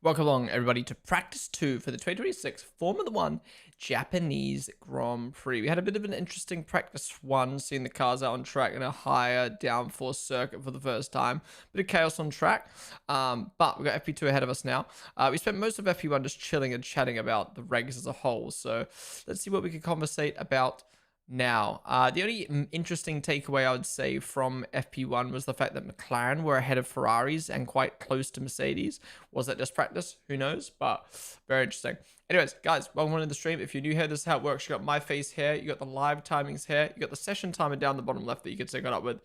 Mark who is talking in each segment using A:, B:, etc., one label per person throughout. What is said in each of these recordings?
A: Welcome along, everybody, to practice 2 for the 2026 Formula 1 Japanese Grand Prix. We had a bit of an interesting practice 1, seeing the cars out on track in a higher downforce circuit for the first time. Bit of chaos on track, but we've got FP2 ahead of us now. We spent most of FP1 just chilling and chatting about the regs as a whole, so let's see what we can conversate about now. The only interesting takeaway I would say from FP1 was the fact that McLaren were ahead of Ferraris and quite close to Mercedes. Was that just practice? Who knows? But very interesting. Anyways, guys, welcome to the stream. If you're new here, this is how it works. You got my face here, you got the live timings here, you got the session timer down the bottom left that you can sync on up with.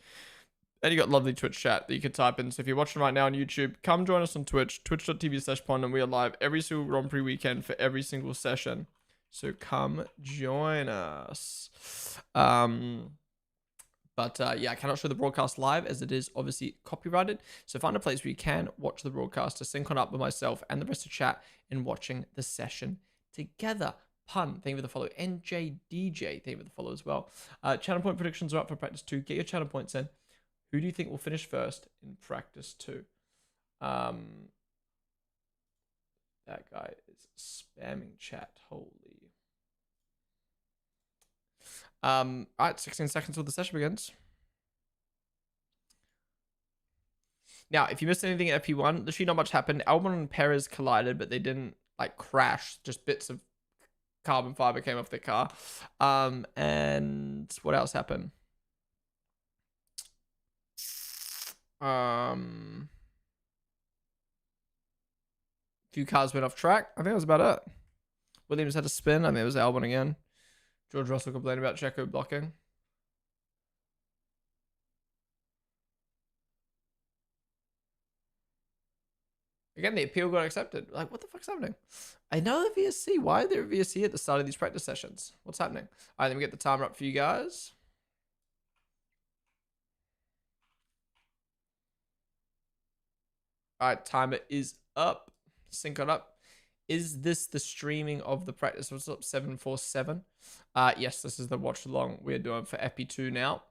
A: And you got lovely Twitch chat that you can type in. So if you're watching right now on YouTube, come join us on Twitch, twitch.tv/Ponden. We are live every single Grand Prix weekend for every single session. So come join us. Yeah, I cannot show the broadcast live as it is obviously copyrighted. So find a place where you can watch the broadcast to sync on up with myself and the rest of chat in watching the session together. Pun, thank you for the follow. NJDJ, thank you for the follow as well. Channel point predictions are up for practice 2. Get your channel points in. Who do you think will finish first in practice 2? That guy is spamming chat. Holy. All right, 16 seconds till the session begins. Now, if you missed anything at FP1, literally not much happened. Albon and Perez collided, but they didn't like crash. Just bits of carbon fiber came off their car. And what else happened? Few cars went off track. I think that was about it. Williams had a spin. I think it was Albon again. George Russell complained about Checo blocking. Again, the appeal got accepted. Like, what the fuck's happening? I know the VSC. Why are there a VSC at the start of these practice sessions? What's happening? All right, let me get the timer up for you guys. All right, timer is up. Sync on up. Is this the streaming of the practice? What's up, 747? Yes, this is the watch along we're doing for FP2 now.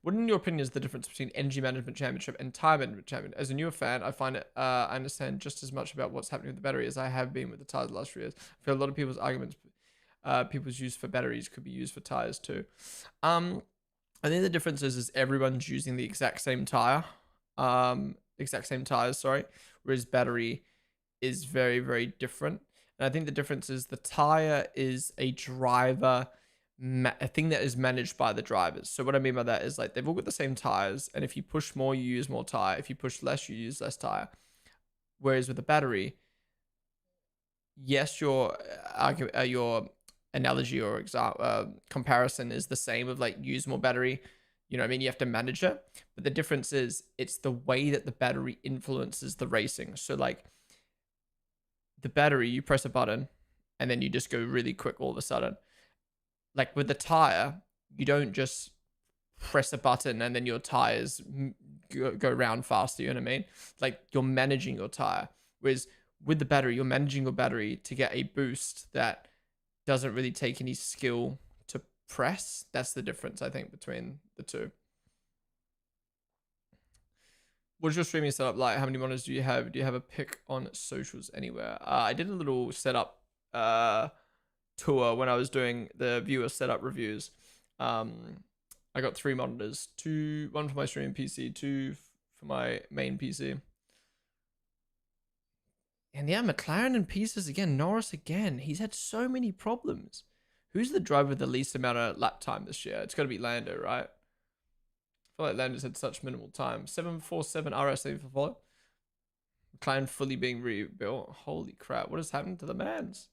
A: What, in your opinion, is the difference between Energy Management Championship and Tire Management Championship? As a newer fan, I find it, I understand just as much about what's happening with the battery as I have been with the tires the last few years. I feel a lot of people's arguments, people's use for batteries could be used for tires too. I think the difference is everyone's using the exact same tire, sorry, whereas battery is very, very different. And I think the difference is the tire is a driver, a thing that is managed by the drivers. So what I mean by that is like they've all got the same tires, and if you push more, you use more tire. If you push less, you use less tire. Whereas with the battery, yes, your analogy or comparison is the same of like use more battery. You know what I mean? You have to manage it. But the difference is it's the way that the battery influences the racing. So like the battery, you press a button and then you just go really quick all of a sudden. Like with the tire, you don't just press a button and then your tires go around faster, you know what I mean? Like you're managing your tire. Whereas with the battery, you're managing your battery to get a boost that doesn't really take any skill to press. That's the difference, I think, between the two. What's your streaming setup like? How many monitors do you have? Do you have a pick on socials anywhere? I did a little setup tour when I was doing the viewer setup reviews. I got 3 monitors, 1 for my streaming PC, 2 for my main PC. And yeah, McLaren in pieces again. Norris again. He's had so many problems. Who's the driver with the least amount of lap time this year? It's got to be Lando, right? I feel like Lando's had such minimal time. 747 RS, thank you for follow. McLaren fully being rebuilt. Holy crap. What is happening to the mans?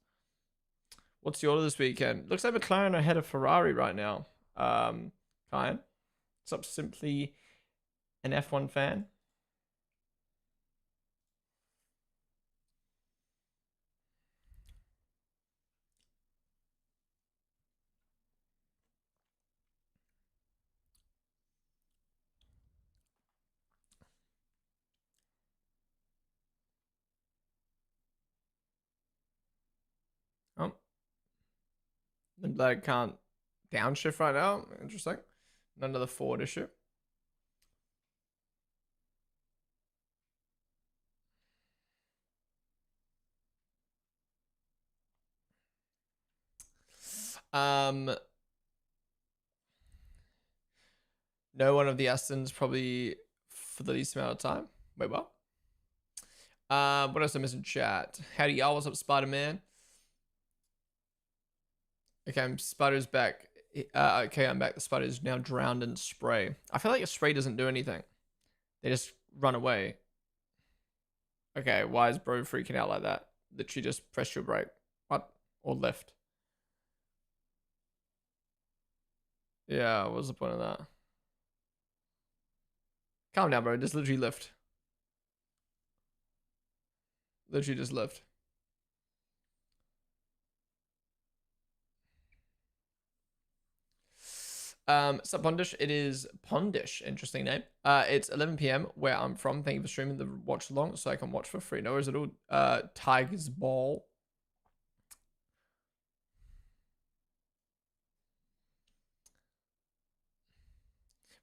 A: What's the order this weekend? Looks like McLaren are ahead of Ferrari right now. Kyan. What's up, simply an F1 fan? Oh. I'm glad I can't downshift right now. Interesting. Another Ford issue. Um, no one of the Astons probably for the least amount of time. Wait, what? What else I missed in chat? Howdy y'all, what's up, Spider-Man? Okay, Spider's back. Okay, I'm back. The Spider's now drowned in spray. I feel like a spray doesn't do anything. They just run away. Okay, why is bro freaking out like that? Literally just press your brake. What? Or lift. Yeah, what's the point of that? Calm down, bro. Just literally lift. Literally just lift. So Pondish, it is Pondish, interesting name. It's 11 p.m. where I'm from. Thank you for streaming the watch along so I can watch for free. No worries at all. Tiger's Ball.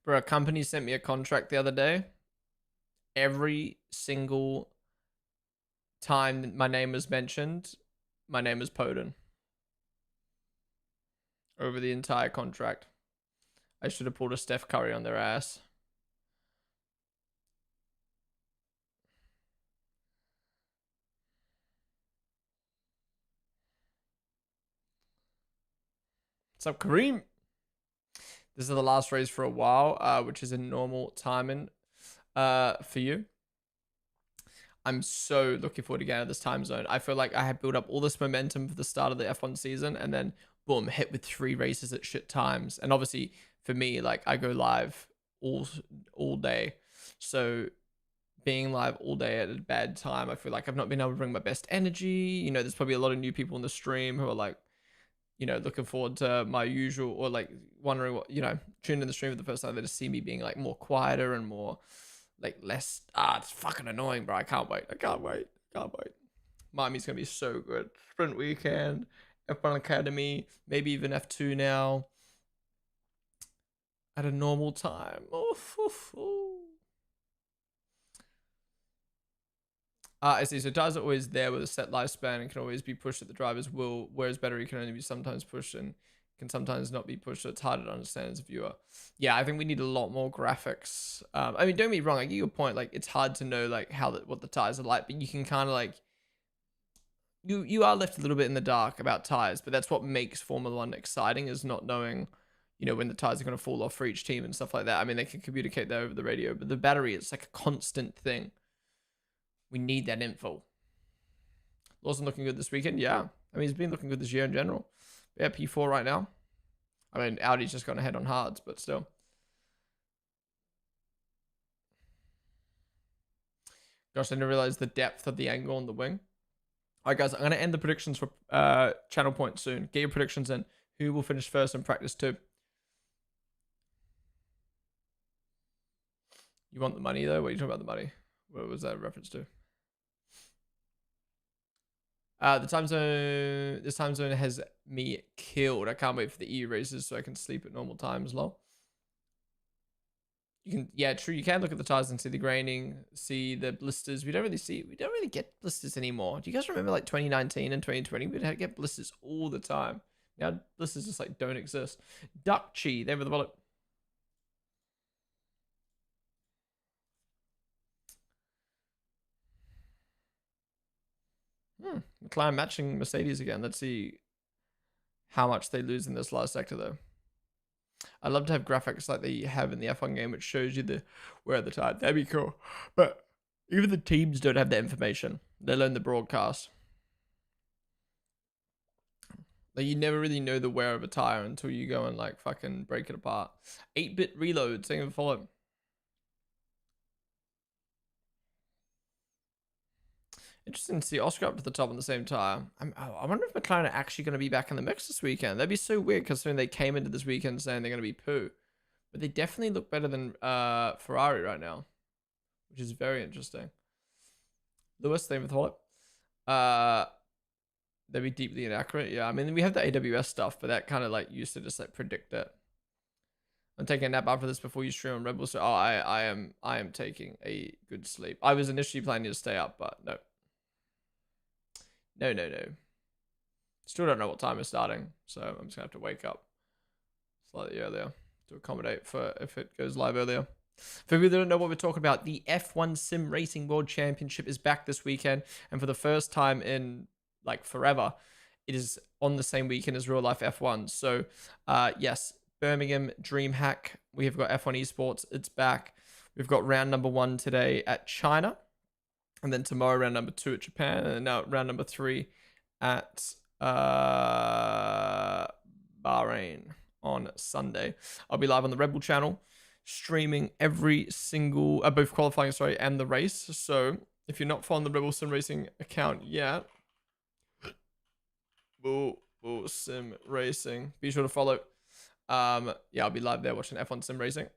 A: Bro, a company sent me a contract the other day. Every single time my name was mentioned, my name is Poden. Over the entire contract. I should have pulled a Steph Curry on their ass. What's up, Kareem? This is the last race for a while, which is a normal timing for you. I'm so looking forward to getting out of this time zone. I feel like I had built up all this momentum for the start of the F1 season and then boom, hit with 3 races at shit times. And obviously for me, like I go live all day. So being live all day at a bad time, I feel like I've not been able to bring my best energy. You know, there's probably a lot of new people in the stream who are like, you know, looking forward to my usual or like wondering what, you know, tuned in the stream for the first time. They just see me being like more quieter and more like less. It's fucking annoying, bro. I can't wait. Miami's gonna be so good. Sprint weekend, F1 Academy, maybe even F2 now at a normal time. I see. So tires are always there with a set lifespan and can always be pushed at the driver's will, whereas battery can only be sometimes pushed and can sometimes not be pushed. So it's harder to understand as a viewer. Yeah, I think we need a lot more graphics. I mean, don't get me wrong. I get your point. Like, it's hard to know like what the tires are like, but you can kind of like you are left a little bit in the dark about tires. But that's what makes Formula One exciting, is not knowing, you know, when the tires are going to fall off for each team and stuff like that. I mean, they can communicate that over the radio, but the battery, it's like a constant thing. We need that info. Lawson looking good this weekend. Yeah. I mean, he's been looking good this year in general. Yeah, P4 right now. I mean, Audi's just gone ahead on hards, but still. Gosh, I didn't realize the depth of the angle on the wing. All right, guys, I'm going to end the predictions for channel point soon. Get your predictions in. Who will finish first in practice 2? You want the money, though? What are you talking about, the money? What was that a reference to? The time zone. This time zone has me killed. I can't wait for the EU races so I can sleep at normal times. Lol. You can, yeah, true. You can look at the tires and see the graining, see the blisters. We don't really get blisters anymore. Do you guys remember like 2019 and 2020? We'd get blisters all the time. Now blisters just like don't exist. Duck Chi, there with the bullet. McLaren matching Mercedes again. Let's see how much they lose in this last sector though. I'd love to have graphics like they have in the F1 game, which shows you the where the tire. That'd be cool. But even the teams don't have that information. They learn the broadcast. Like you never really know the wear of a tire until you go and like fucking break it apart. 8-bit reload, same and follow. Interesting to see Oscar up to the top on the same tire. I wonder if McLaren are actually going to be back in the mix this weekend. That'd be so weird considering they came into this weekend saying they're going to be poo. But they definitely look better than Ferrari right now, which is very interesting. Lewis, same with Hollow. They'd be deeply inaccurate. Yeah, I mean, we have the AWS stuff, but that kind of like used to just like predict it. I'm taking a nap after this before you stream on Red Bull. So, I am taking a good sleep. I was initially planning to stay up, but no. No. Still don't know what time it's starting, so I'm just gonna have to wake up slightly earlier to accommodate for if it goes live earlier. For people that don't know what we're talking about, the F1 Sim Racing World Championship is back this weekend, and for the first time in like forever, it is on the same weekend as real life F1. So, yes, Birmingham DreamHack. We have got F1 Esports. It's back. We've got round number 1 today at China, and then tomorrow round number 2 at Japan, and now round number 3 at Bahrain on Sunday. I'll be live on the Red Bull channel, streaming every single, both qualifying, and the race. So if you're not following the Red Bull Sim Racing account yet, Bull Sim Racing, be sure to follow. Yeah, I'll be live there watching F1 Sim Racing.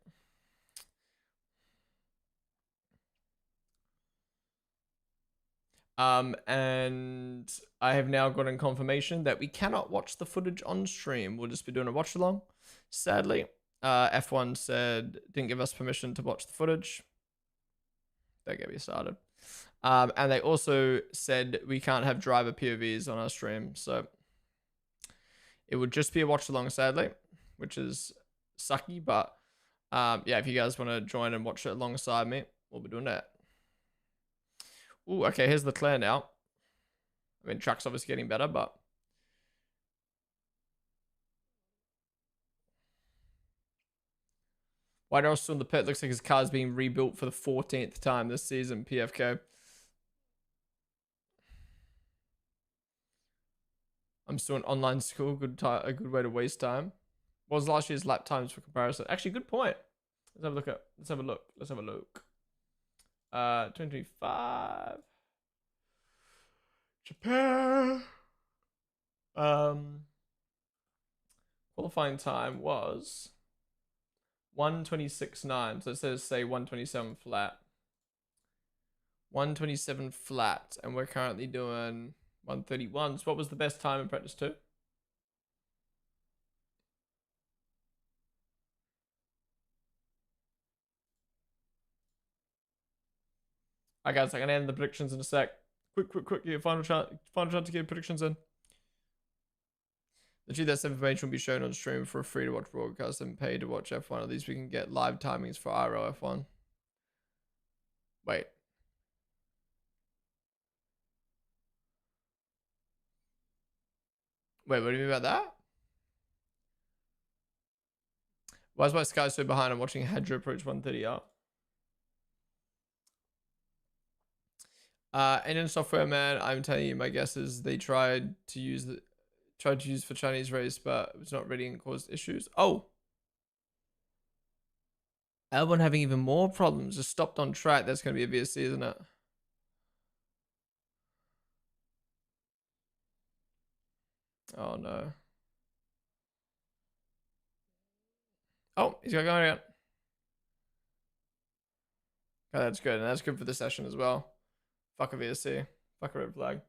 A: And I have now gotten confirmation that we cannot watch the footage on stream. We'll just be doing a watch along. Sadly, F1 said didn't give us permission to watch the footage. Don't get me started. And they also said we can't have driver POVs on our stream. So it would just be a watch along, sadly, which is sucky. But yeah, if you guys want to join and watch it alongside me, we'll be doing that. Ooh, okay, here's Leclerc now. I mean, track's obviously getting better, but why Norris still in the pit? Looks like his car's being rebuilt for the 14th time this season, PFK. I'm still in online school. A good way to waste time. What was last year's lap times for comparison? Actually, good point. Let's have a look. Let's have a look. 2025. Japan. Qualifying time was 1:26.9. So it says say 1:27 flat. 1:27 flat, and we're currently doing 1:31. So what was the best time in practice 2? Alright guys, I'm gonna end the predictions in a sec. Quick, yeah, final chance to get predictions in. Literally, this information will be shown on stream for a free to watch broadcast and pay to watch F1. At least we can get live timings for IRL F1. Wait. Wait, what do you mean about that? Why is my Sky so behind? I'm watching Hadra approach 130 up. And in software, man, I'm telling you, my guess is they tried to use for Chinese race, but it's not ready and caused issues. Oh, Albon having even more problems. Just stopped on track. That's gonna be a VSC, isn't it? Oh no. Oh, he's got going out. Oh, that's good, and that's good for the session as well. Fuck a VSC. Fuck a red flag.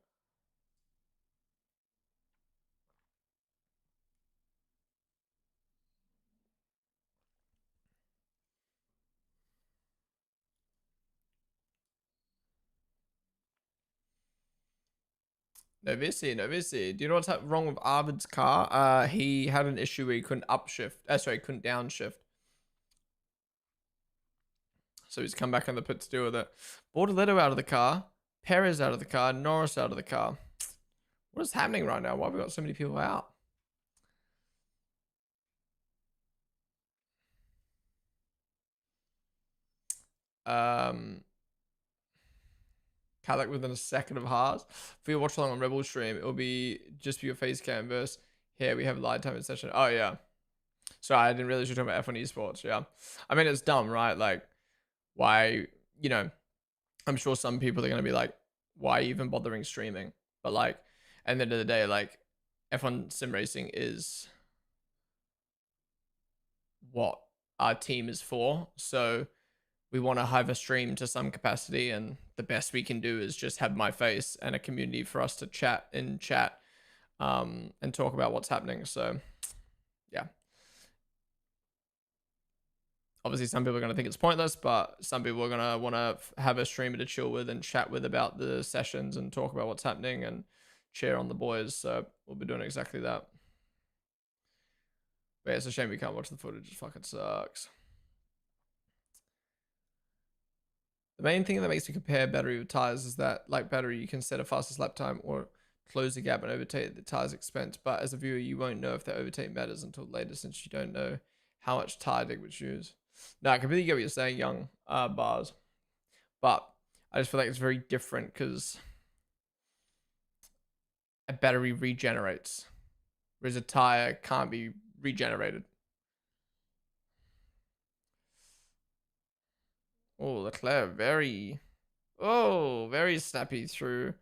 A: No VSC, no VSC. Do you know what's wrong with Arvid's car? He had an issue where he couldn't upshift. Sorry, couldn't downshift. So he's come back on the pit to deal with it. Bortoletto out of the car. Perez out of the car. Norris out of the car. What is happening right now? Why have we got so many people out? Like within a second of Haas. If you watch along on Rebel stream, it'll be just be your face cam verse. Here we have live time in session. Oh yeah. Sorry, I didn't realize you were talking about F1 esports. Yeah. I mean, it's dumb, right? Like, why, you know, I'm sure some people are going to be like, why even bothering streaming? But like, at the end of the day, like, F1 sim racing is what our team is for. So we want to have a stream to some capacity, and the best we can do is just have my face and a community for us to chat and talk about what's happening. So yeah, obviously some people are going to think it's pointless, but some people are going to want to have a streamer to chill with and chat with about the sessions and talk about what's happening and cheer on the boys. So we'll be doing exactly that. But yeah, it's a shame we can't watch the footage. It fucking sucks. The main thing that makes me compare battery with tires is that, like battery, you can set a fastest lap time or close the gap and overtake at the tire's expense. But as a viewer, you won't know if that overtake matters until later, since you don't know how much tire they would use. No, I completely get what you're saying, young bars. But I just feel like it's very different because a battery regenerates, whereas a tire can't be regenerated. Oh, Leclerc, very snappy through.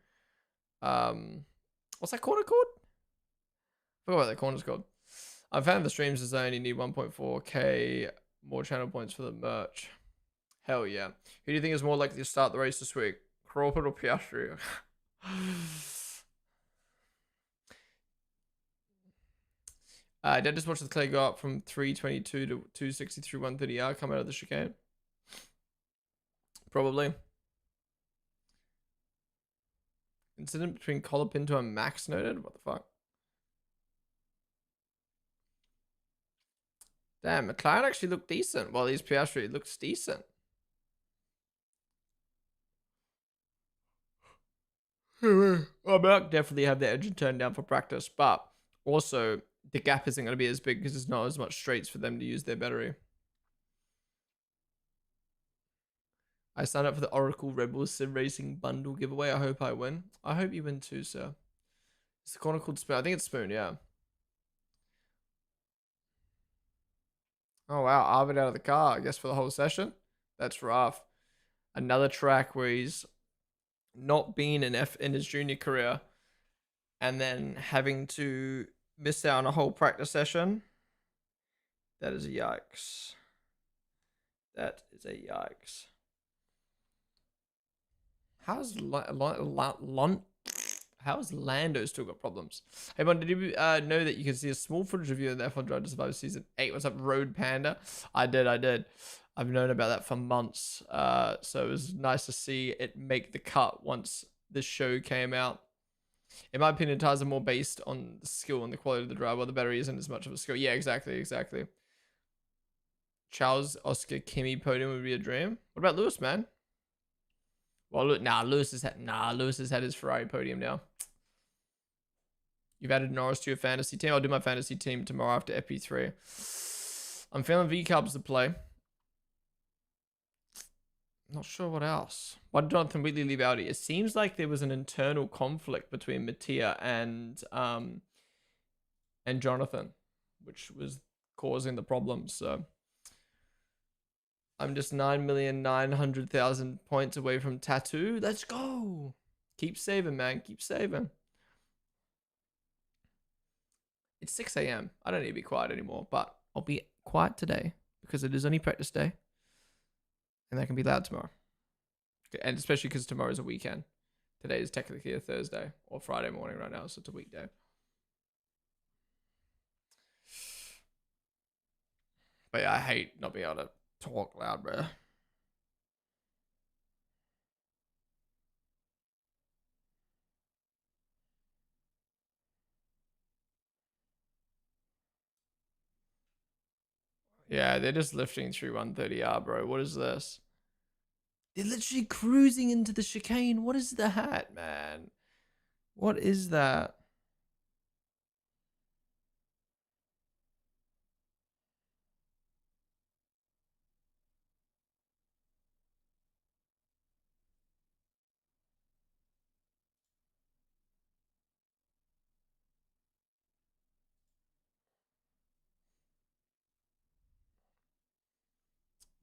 A: What's that corner called? I forgot what that corner's called. I found the streams as I only need 1.4k more channel points for the merch. Hell yeah. Who do you think is more likely to start the race this week? Crawford or Piastri? Did I just watch the clay go up from 322 to 260 through 130R come out of the chicane? Probably. Incident between Colapinto and Max noted? What the fuck? Damn, McLaren actually looked decent, while these Piastri looks decent. Well, Merck definitely have their engine turned down for practice, but also the gap isn't going to be as big because there's not as much straights for them to use their battery. I signed up for the Oracle Red Bull Sim Racing bundle giveaway. I hope I win. I hope you win too, sir. It's the corner called Spoon. I think it's Spoon, yeah. Oh, wow. Arvid out of the car, I guess, for the whole session. That's rough. Another track where he's not been in F in his junior career and then having to miss out on a whole practice session. That is a yikes. That is a yikes. How's Lando still got problems? Hey, man, did you know that you can see a small footage of you in the F1 Drive to Survive Season 8? What's up, Road Panda? I did. I've known about that for months. So it was nice to see it make the cut once the show came out. In my opinion, tires are more based on the skill and the quality of the drive, while the battery isn't as much of a skill. Yeah, exactly. Charles, Oscar, Kimi podium would be a dream. What about Lewis, man? Well, look, Lewis has had his Ferrari podium now. You've added Norris to your fantasy team. I'll do my fantasy team tomorrow after FP3. I'm feeling V-Cubs to play. Not sure what else. Why did Jonathan Wheatley leave Audi? It seems like there was an internal conflict between Mattia and Jonathan, which was causing the problems. So I'm just 9,900,000 points away from tattoo. Let's go. Keep saving, man. Keep saving. It's 6 a.m. I don't need to be quiet anymore, but I'll be quiet today because it is only practice day. And that can be loud tomorrow. And especially because tomorrow is a weekend. Today is technically a Thursday or Friday morning right now, so it's a weekday. But yeah, I hate not being able to talk loud, bro. Yeah, they're just lifting through 130R, bro. What is this? They're literally cruising into the chicane. What is that, man? What is that?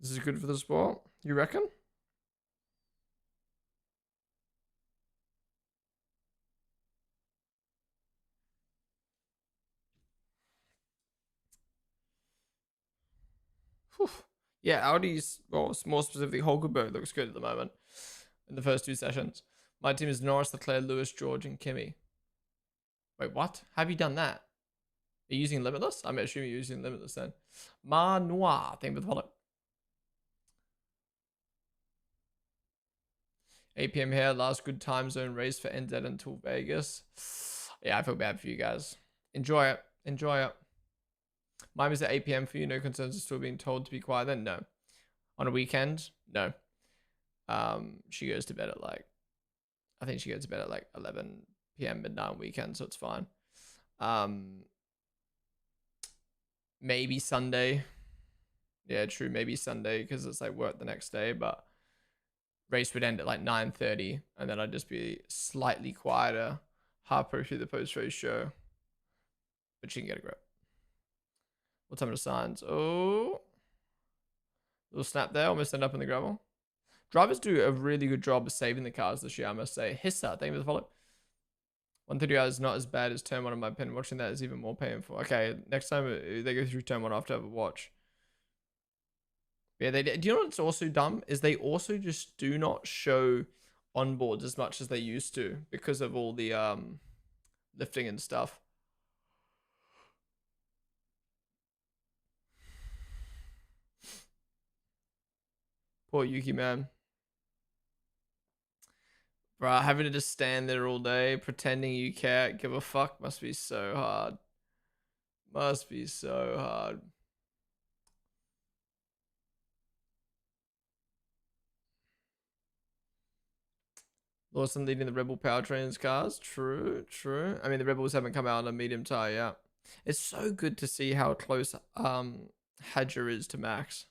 A: This is good for the sport, you reckon? Whew. Yeah, Audi's, well, more specifically, Hulkenberg looks good at the moment in the first two sessions. My team is Norris, Leclerc, Lewis, George, and Kimi. Wait, what? Have you done that? Are you using Limitless? I'm assuming you're using Limitless then. Manoir, thank you for the follow. 8 p.m. here, last good time zone race for NZ until Vegas. Yeah, I feel bad for you guys. Enjoy it. Enjoy it. Mine was at 8 p.m. for you. No concerns of still being told to be quiet then? No. On a weekend? No. She goes to bed at like, I think she goes to bed at like 11 p.m. midnight on weekend, so it's fine. Maybe Sunday. Yeah, true. Maybe Sunday because it's like work the next day, but race would end at like 9:30 and then I'd just be slightly quieter halfway through the post-race show. But she can get a grip. What time are the signs? Oh, little snap there. Almost end up in the gravel. Drivers do a really good job of saving the cars this year, I must say. Hissa, thank you for the follow. 130 hours is not as bad as turn one in my opinion. Watching that is even more painful. Okay, next time they go through turn one, I have to have a watch. Yeah, they do. You know what's also dumb is they also just do not show onboards as much as they used to because of all the lifting and stuff. Poor Yuki, man. Bruh, having to just stand there all day pretending you can't give a fuck must be so hard. Must be so hard. Lawson leading the Rebel powertrains cars. True, true. I mean, the Rebels haven't come out on a medium tire yet. It's so good to see how close Hadger is to Max.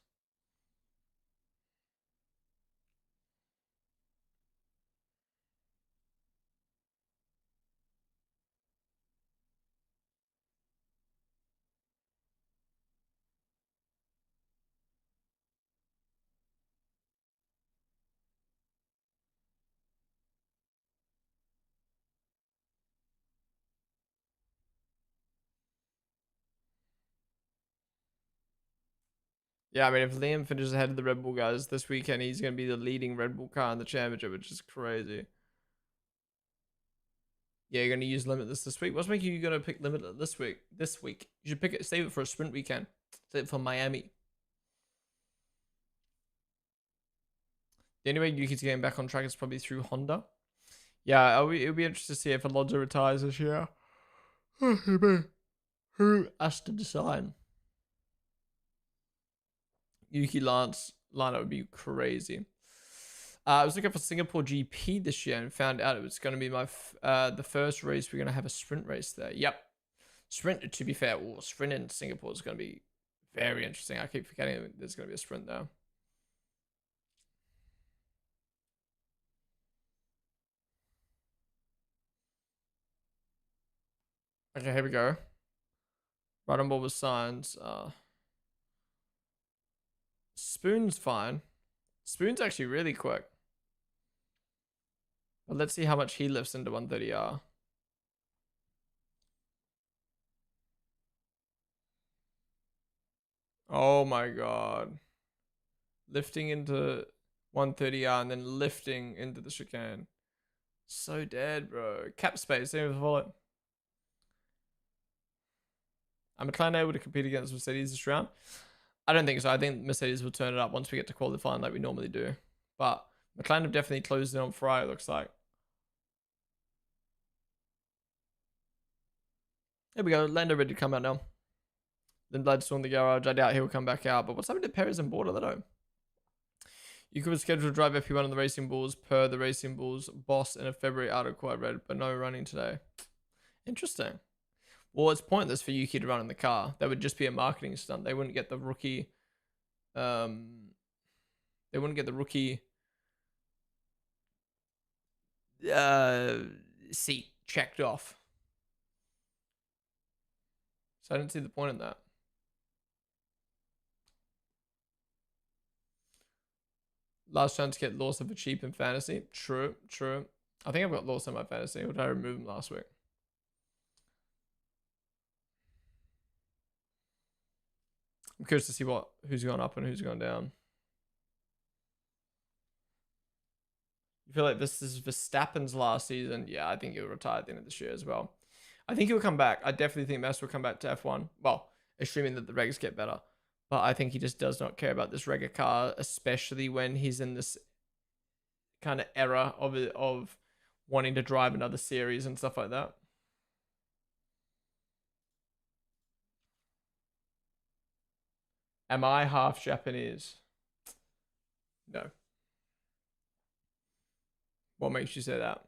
A: Yeah, I mean, if Liam finishes ahead of the Red Bull guys this weekend, he's going to be the leading Red Bull car in the championship, which is crazy. Yeah, you're going to use Limitless this week. What's making you going to pick Limitless this week? You should pick it, save it for a sprint weekend. Save it for Miami. The only way Yuki's getting back on track is probably through Honda. Yeah, it'll be interesting to see if Alonso retires this year. Who has to decide? Yuki Lance lineup would be crazy. I was looking for Singapore GP this year and found out it was going to be the first race we're going to have a sprint race there. Yep. Sprint, to be fair, sprint in Singapore is going to be very interesting. I keep forgetting there's going to be a sprint there. Okay, here we go. Right on board with signs. Spoon's fine. Spoon's actually really quick. But let's see how much he lifts into 130R. Oh my god. Lifting into 130R and then lifting into the chicane. So dead, bro. Cap space, same with wallet. Are McLaren able to compete against Mercedes this round? I don't think so. I think Mercedes will turn it up once we get to qualifying like we normally do. But McLaren have definitely closed in on Ferrari, it looks like. There we go. Lando ready to come out now. Then Blood's still in the garage. I doubt he'll come back out. But what's happening to Perez and Border? I don't know. You could schedule to drive FP1 on the Racing Bulls per the Racing Bulls boss in a February article I read, but no running today. Interesting. Well, it's pointless for Yuki to run in the car. That would just be a marketing stunt. They wouldn't get the rookie. They wouldn't get the rookie seat checked off. So I don't see the point in that. Last chance to get Lawson for cheap in fantasy. True, true. I think I've got Lawson in my fantasy. Or did I remove him last week? I'm curious to see who's gone up and who's gone down. You feel like this is Verstappen's last season? Yeah, I think he'll retire at the end of this year as well. I think he'll come back. I definitely think Mass will come back to F1. Well, assuming that the regs get better. But I think he just does not care about this regular car, especially when he's in this kind of era of wanting to drive another series and stuff like that. Am I half Japanese? No. What makes you say that?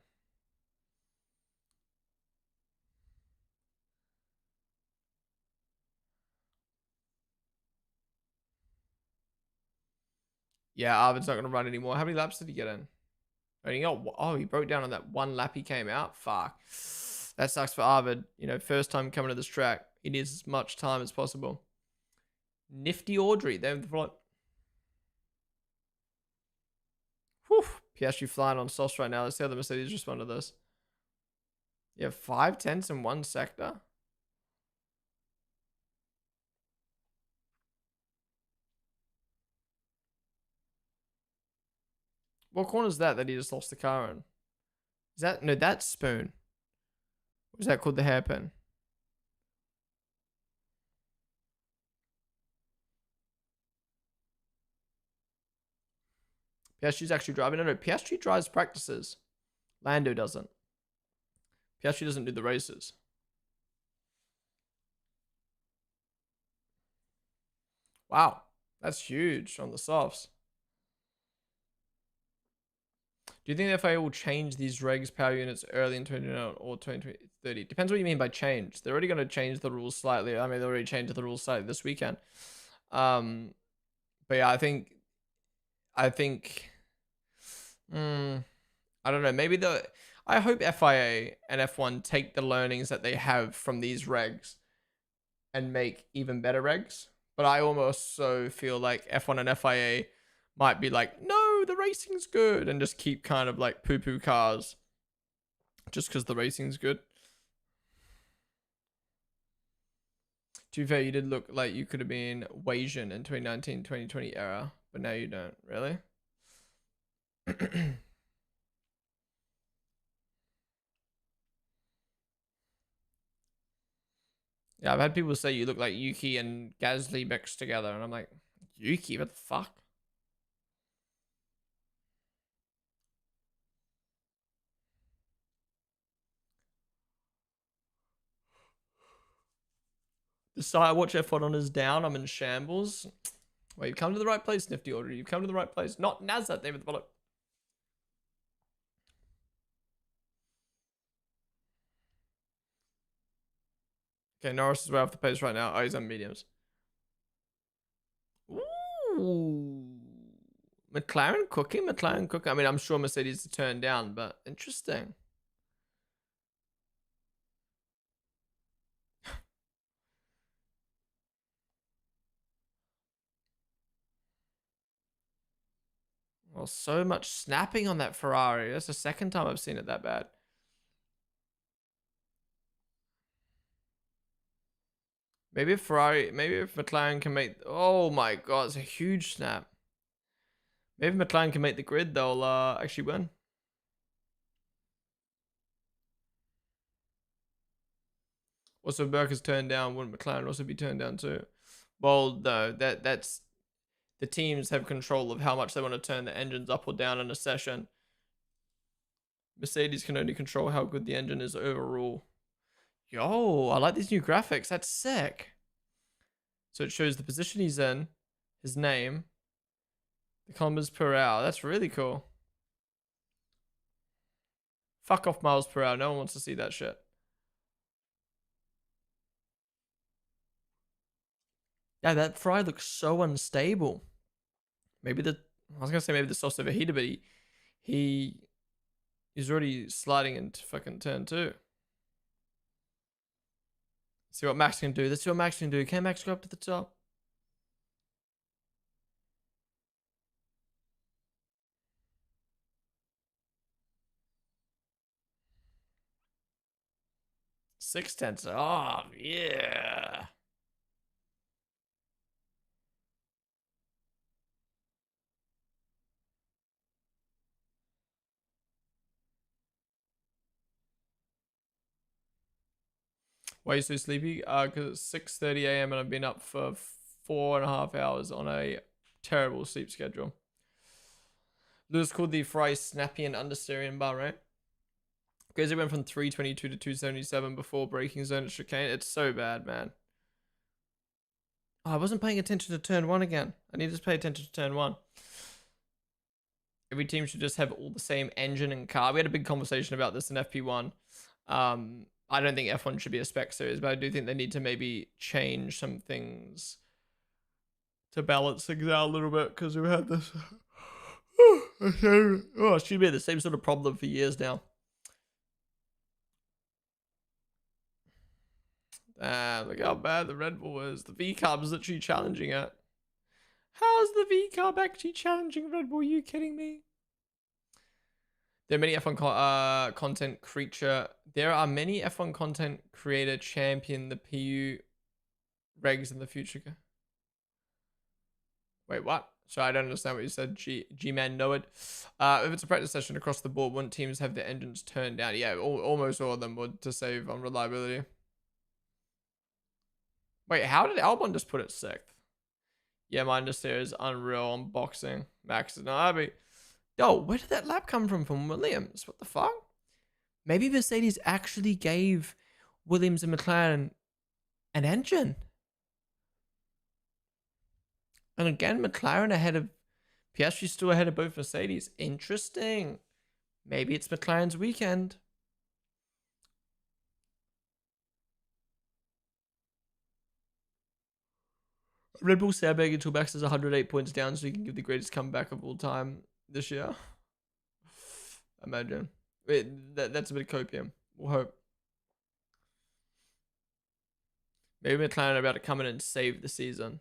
A: Yeah, Arvid's not going to run anymore. How many laps did he get in? Oh, he broke down on that one lap he came out. Fuck. That sucks for Arvid. You know, first time coming to this track. He needs as much time as possible. Nifty Audrey. They've got... Whew. Piastri flying on sauce right now. Let's see how the Mercedes respond to this. You have 5 tenths in one sector. What corner is that he just lost the car in? Is that... No, that's Spoon. What is that called? The hairpin. Piastri's actually driving. No, Piastri drives practices. Lando doesn't. Piastri doesn't do the races. Wow. That's huge on the softs. Do you think the FIA will change these regs power units early in 2029 or 2030? Depends what you mean by change. They're already going to change the rules slightly. I mean, they already changed the rules slightly this weekend. But yeah, I think, I don't know. Maybe I hope FIA and F1 take the learnings that they have from these regs and make even better regs. But I almost so feel like F1 and FIA might be like, no, the racing's good, and just keep kind of like poo-poo cars just because the racing's good. To be fair, you did look like you could have been Asian in 2019, 2020 era, but now you don't. Really? Yeah, I've had people say you look like Yuki and Gasly mixed together, and I'm like, Yuki, what the fuck? The site I watch F1 on is down. I'm in shambles. Well, you've come to the right place, Nifty Order. You've come to the right place. Not Nazat, David the Bullet. Okay, Norris is way off the pace right now. Oh, he's on mediums. Ooh. McLaren cooking? McLaren cooking. I mean, I'm sure Mercedes to turn down, but interesting. Well, so much snapping on that Ferrari. That's the second time I've seen it that bad. Maybe if McLaren can make... Oh my god, it's a huge snap. Maybe if McLaren can make the grid, they'll actually win. Also, if Burke is turned down, wouldn't McLaren also be turned down too? Well, no, that's... The teams have control of how much they want to turn the engines up or down in a session. Mercedes can only control how good the engine is overall. Yo, I like these new graphics. That's sick. So it shows the position he's in, his name, the kilometers per hour. That's really cool. Fuck off miles per hour. No one wants to see that shit. Yeah, that Fry looks so unstable. Maybe I was gonna say maybe the sauce overheated, but he's already sliding into fucking turn 2. See what Max can do. Let's see what Max can do. Can Max go up to the top? Six tenths. Oh, yeah. Why are you so sleepy? Because it's 6:30 a.m. and I've been up for 4.5 hours on a terrible sleep schedule. Lewis called the Fry snappy and understeering in Bahrain. Because it went from 322 to 277 before braking zone at chicane. It's so bad, man. Oh, I wasn't paying attention to turn one again. I need to pay attention to turn one. Every team should just have all the same engine and car. We had a big conversation about this in FP1. I don't think F1 should be a spec series, but I do think they need to maybe change some things to balance things out a little bit, because we've had this oh, excuse me, the same sort of problem for years now. Look how bad the Red Bull is. The V Carb is literally challenging it. How's the V Carb actually challenging Red Bull? Are you kidding me? There are many F1 content creature. There are many F1 content creator champion the PU regs in the future. Wait, what? Sorry, I don't understand what you said. G-Man know it. If it's a practice session across the board, wouldn't teams have their engines turned down? Yeah, almost all of them would, to save on reliability. Wait, how did Albon just put it sixth? Yeah, mine just there is unreal unboxing. Max and Arby. Yo, where did that lap come from Williams? What the fuck? Maybe Mercedes actually gave Williams and McLaren an engine. And again, McLaren ahead of Piastri, still ahead of both Mercedes. Interesting. Maybe it's McLaren's weekend. Red Bull sandbag until Max is 108 points down so he can give the greatest comeback of all time this year. Imagine. Wait, that's a bit of copium. We'll hope. Maybe McLaren are about to come in and save the season.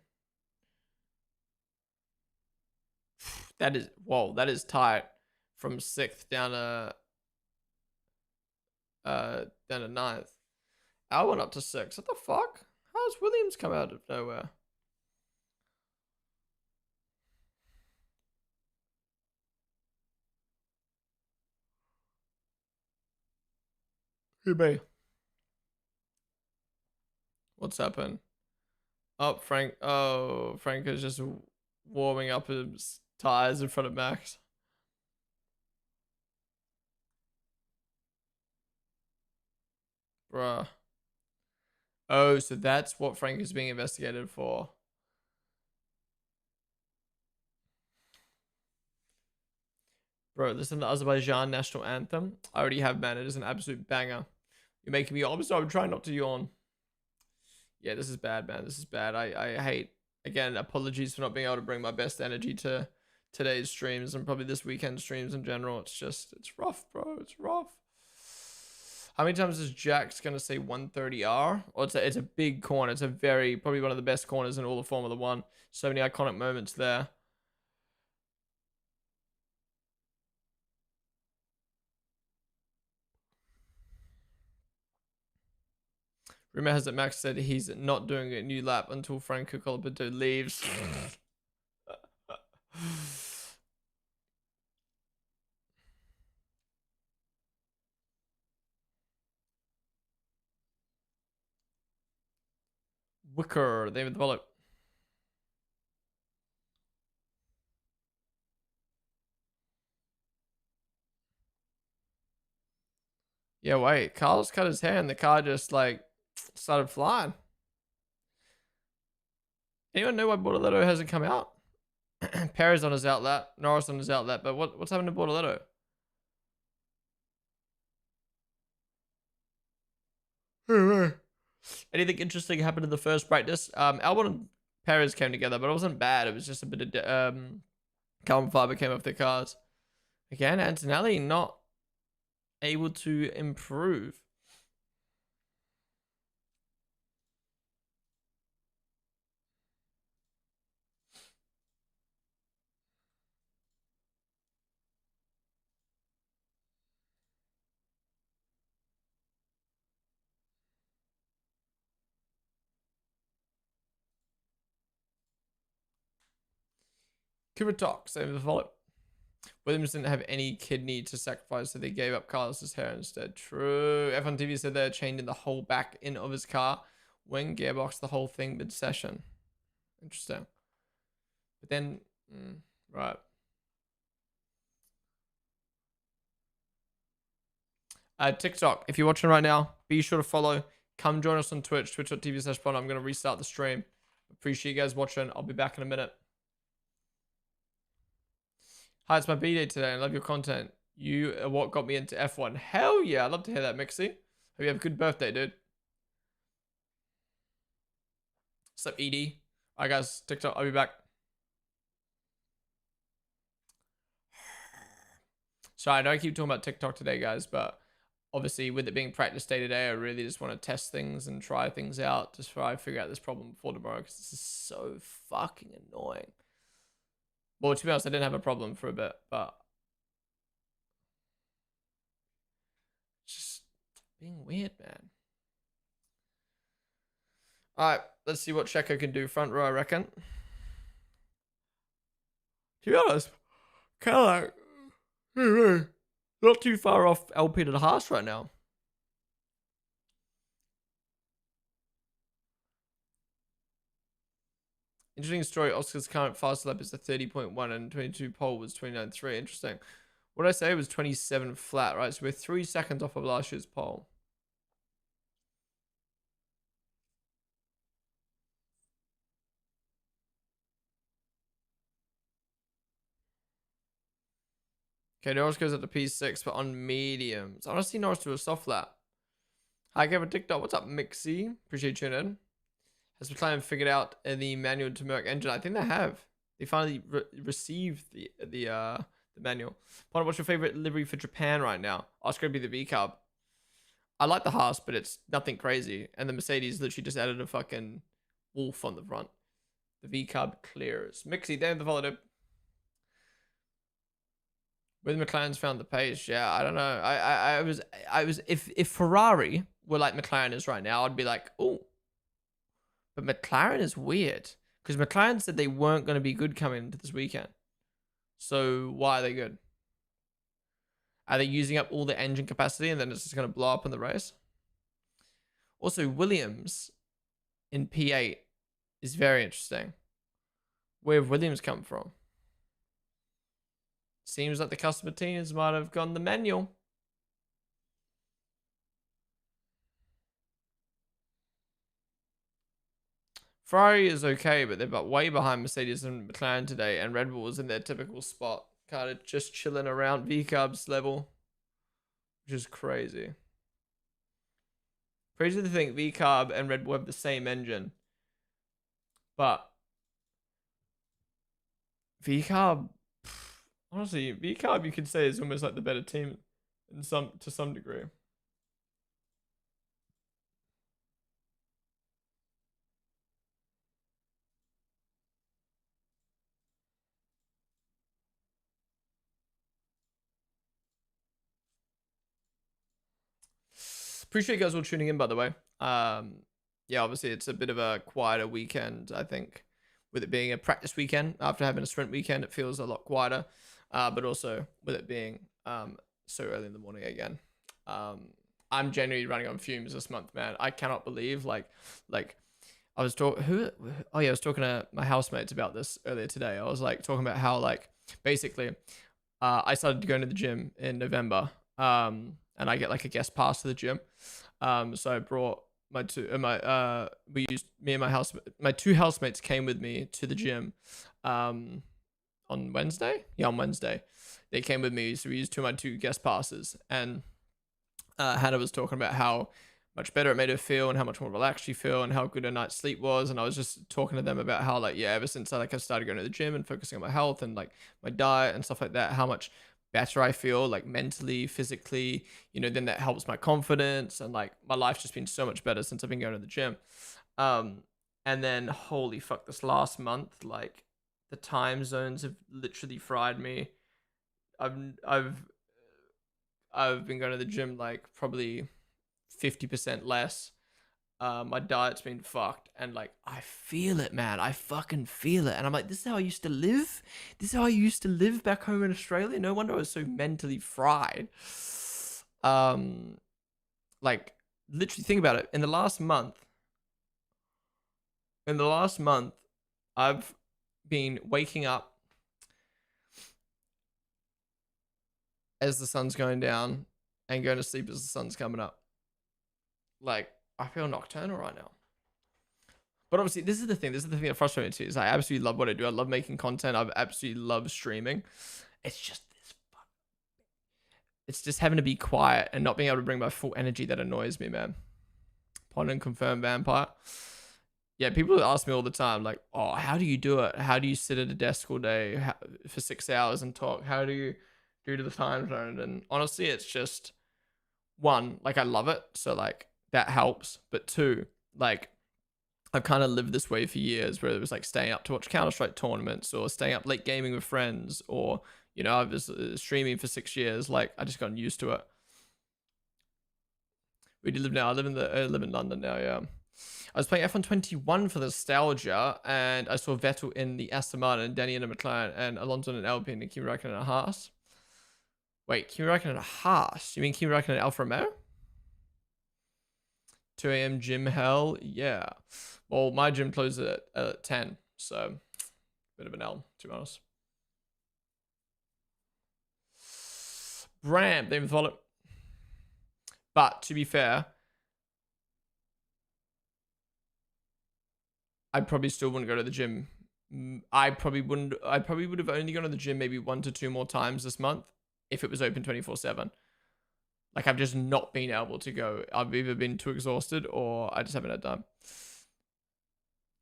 A: That is, whoa, that is tight. From 6th down to 9th. Albon up to 6th. What the fuck? How's Williams come out of nowhere? Who be? What's happened? Oh, Frank. Oh, Frank is just warming up his tires in front of Max. Bruh. Oh, so that's what Frank is being investigated for. Bro, listen to the Azerbaijan national anthem. I already have, man. It is an absolute banger. You're making me obviously I'm trying not to yawn. Yeah, this is bad, man. This is bad. I hate, again, apologies for not being able to bring my best energy to today's streams and probably this weekend streams in general. It's just, it's rough, bro. It's rough. How many times is Jack's gonna say 130R? Or it's a big corner. It's a very, probably one of the best corners in all of Formula One. So many iconic moments there. Rumor has it Max said he's not doing a new lap until Franco Colapinto leaves. Wicker, David the Bullet. Yeah, wait. Carlos cut his hair and the car just like started flying. Anyone know why Bortoletto hasn't come out? Perez on his outlet, Norris on his outlet, but what's happened to Bortoletto? Anything interesting happened in the first practice? Albon and Perez came together, but it wasn't bad. It was just a bit of carbon fiber came off their cars. Again, Antonelli not able to improve. Cooper Talk, same as follow. Williams didn't have any kidney to sacrifice, so they gave up Carlos's hair instead. True. F1 TV said they're changing the whole back end of his car. Wing, gearbox, the whole thing mid-session. Interesting. But then, right. TikTok, if you're watching right now, be sure to follow. Come join us on Twitch, twitch.tv/Ponden. I'm going to restart the stream. Appreciate you guys watching. I'll be back in a minute. Hi, it's my B-day today. I love your content. You are what got me into F1. Hell yeah, I'd love to hear that, Mixie. Hope you have a good birthday, dude. What's up, Edie? Alright, guys, TikTok. I'll be back. Sorry, I know I keep talking about TikTok today, guys, but obviously with it being practice day today, I really just want to test things and try things out, just try to figure out this problem before tomorrow, because this is so fucking annoying. Well, to be honest, I didn't have a problem for a bit, but it's just being weird, man. Alright, let's see what Checo can do front row, I reckon. To be honest, kind of like, not too far off LP to the Haas right now. Interesting story. Oscar's current fast lap is a 30.1 and 22 pole was 29.3. Interesting. What did I say? It was 27 flat, right? So we're 3 seconds off of last year's pole. Okay, Norris goes up to P6, but on mediums. I want to see Norris do a soft lap. Hi, Kevin TikTok. What's up, Mixie? Appreciate you tuning in. Has McLaren figured out the manual to Merc engine? I think they have. They finally received the manual. Ponden, what's your favorite livery for Japan right now? Oh, it's going to be the V-Carb. I like the Haas, but it's nothing crazy. And the Mercedes literally just added a fucking wolf on the front. The V-Carb clears. Mixie, damn the follow. With McLaren's found the pace, yeah, I don't know. I was if Ferrari were like McLaren is right now, I'd be like, oh. But McLaren is weird because McLaren said they weren't going to be good coming into this weekend. So why are they good? Are they using up all the engine capacity and then it's just going to blow up in the race? Also, Williams in P8 is very interesting. Where have Williams come from? Seems like the customer teams might have gone the manual. Ferrari is okay, but they're way behind Mercedes and McLaren today, and Red Bull is in their typical spot, kind of just chilling around V-Carb's level, which is crazy. Crazy to think V-Carb and Red Bull have the same engine, but V-Carb, honestly, V-Carb you could say is almost like the better team to some degree. Appreciate you guys all tuning in, by the way. Yeah, obviously it's a bit of a quieter weekend, I think, with it being a practice weekend. After having a sprint weekend, it feels a lot quieter, but also with it being so early in the morning again. I'm genuinely running on fumes this month, man. I cannot believe like I was talking I was talking to my housemates about this earlier today. I was like talking about how like basically I started going to the gym in November. And I get like a guest pass to the gym. So I brought my my two housemates came with me to the gym on Wednesday. Yeah, on Wednesday. They came with me, so we used my two guest passes. And Hannah was talking about how much better it made her feel and how much more relaxed she feel and how good her night's sleep was. And I was just talking to them about how like, yeah, ever since I started going to the gym and focusing on my health and like my diet and stuff like that, how much better I feel like mentally, physically, then that helps my confidence, and like my life's just been so much better since I've been going to the gym. And then holy fuck, this last month, like the time zones have literally fried me. I've been going to the gym like probably 50% less. My diet's been fucked, and like I feel it, man. I fucking feel it, and I'm like, this is how I used to live. This is how I used to live back home in Australia. No wonder I was so mentally fried. Like literally think about it. In the last month, I've been waking up as the sun's going down and going to sleep as the sun's coming up. Like I feel nocturnal right now. But obviously, this is the thing. This is the thing that frustrates me too. Is I absolutely love what I do. I love making content. I absolutely love streaming. It's just this. It's just having to be quiet and not being able to bring my full energy that annoys me, man. Ponden confirmed vampire. Yeah, people ask me all the time, like, oh, how do you do it? How do you sit at a desk all day for 6 hours and talk? How do you do to the time zone? And honestly, it's just one, like I love it, so like that helps. But two, like I've kind of lived this way for years, where it was like staying up to watch Counter-Strike tournaments or staying up late gaming with friends, or I was streaming for 6 years. Like I just gotten used to it. Where do you live now? I live in London now. Yeah, I was playing F1 21 for nostalgia, and I saw Vettel in the Aston Martin, and Denny in a McLaren, and Alonso in an Alpine, and Kimi Räikkönen in a Haas. Wait, Kimi Räikkönen in a Haas? You mean Kimi Räikkönen in Alfa Romeo? 2 a.m. gym hell? Yeah. Well, my gym closes at 10, so bit of an L, to be honest. Bram, they even follow it. But to be fair, I probably still wouldn't go to the gym. I probably would have only gone to the gym maybe 1 to 2 more times this month if it was open 24/7. Like I've just not been able to go. I've either been too exhausted or I just haven't had time.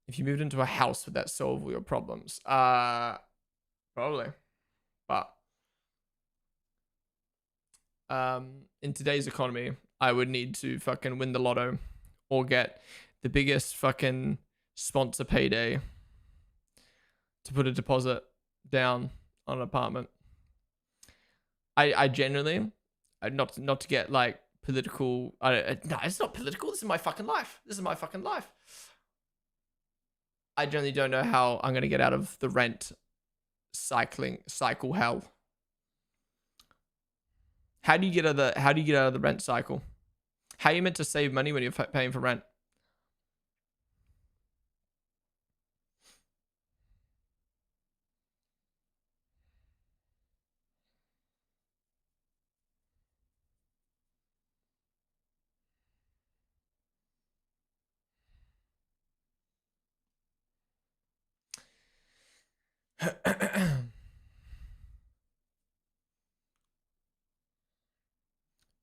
A: If you moved into a house, would that solve all your problems? Probably. But in today's economy, I would need to fucking win the lotto or get the biggest fucking sponsor payday to put a deposit down on an apartment. I genuinely, not to get like political. No, it's not political. This is my fucking life. This is my fucking life. I generally don't know how I'm gonna get out of the rent cycle hell. How do you get out of the rent cycle? How are you meant to save money when you're paying for rent?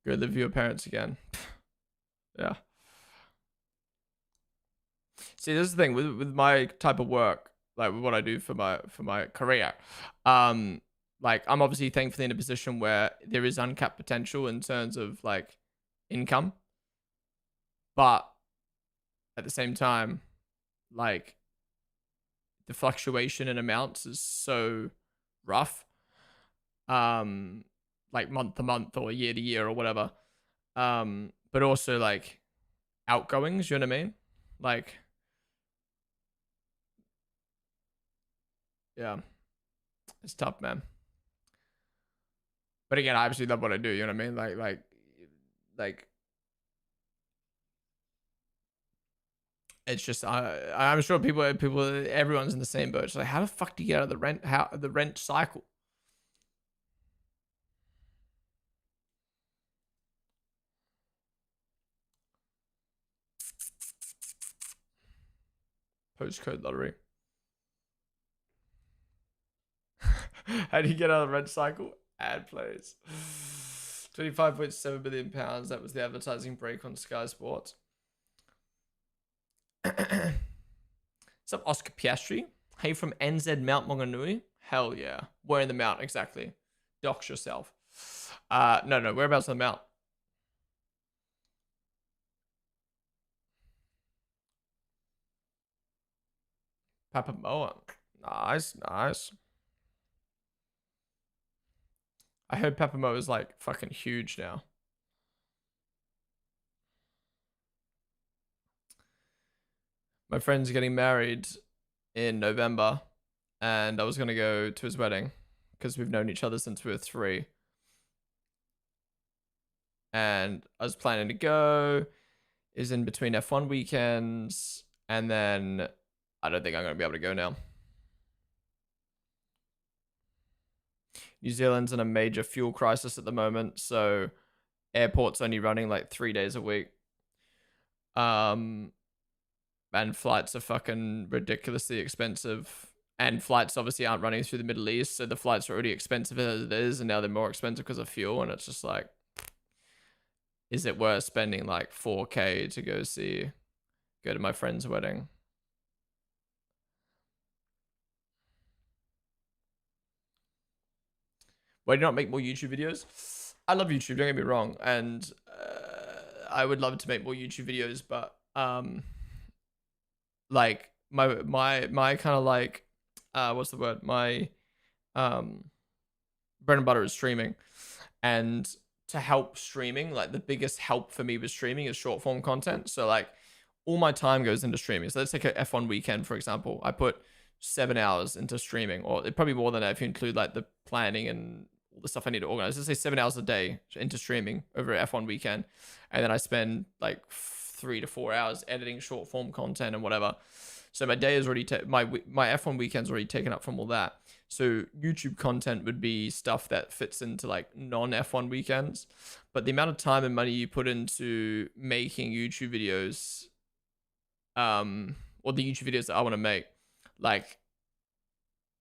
A: Go live with your parents again. Yeah. See, this is the thing with my type of work, like with what I do for my career. Like I'm obviously thankfully in a position where there is uncapped potential in terms of like income, but at the same time, like the fluctuation in amounts is so rough. Like month to month or year to year or whatever. But also like outgoings, you know what I mean? Like, yeah, it's tough, man. But again, I absolutely love what I do. You know what I mean? Like, it's just I'm sure everyone's in the same boat. It's like, how the fuck do you get out of the rent cycle? Postcode lottery. How do you get out of the rent cycle? Ad plays. £25.7 billion. That was the advertising break on Sky Sports. What's up, Oscar Piastri? Hey, from NZ Mount Maunganui? Hell yeah. Where in the mount exactly? Dox yourself. No. Whereabouts on the mount? Papamoa. Nice. I heard Papamoa is like fucking huge now. My friend's getting married in November, and I was gonna go to his wedding because we've known each other since we were 3. And I was planning to go. Is in between F1 weekends, and then I don't think I'm gonna be able to go now. New Zealand's in a major fuel crisis at the moment, so airport's only running like 3 days a week. and flights are fucking ridiculously expensive. And flights obviously aren't running through the Middle East, so the flights are already expensive as it is, and now they're more expensive because of fuel. And it's just like, is it worth spending like 4K to go to my friend's wedding? Why do you not make more YouTube videos? I love YouTube, don't get me wrong, and I would love to make more YouTube videos, but like my kind of like what's the word? My bread and butter is streaming, and to help streaming, like the biggest help for me with streaming is short form content. So like all my time goes into streaming. So let's take a F1 weekend, for example. I put 7 hours into streaming, or probably more than that if you include like the planning and all the stuff I need to organize. Let's say 7 hours a day into streaming over an F1 weekend. And then I spend like 3 to 4 hours editing short form content and whatever. So my day is already, my F1 weekend's already taken up from all that. So YouTube content would be stuff that fits into like non F1 weekends. But the amount of time and money you put into making YouTube videos, or the YouTube videos that I want to make, like,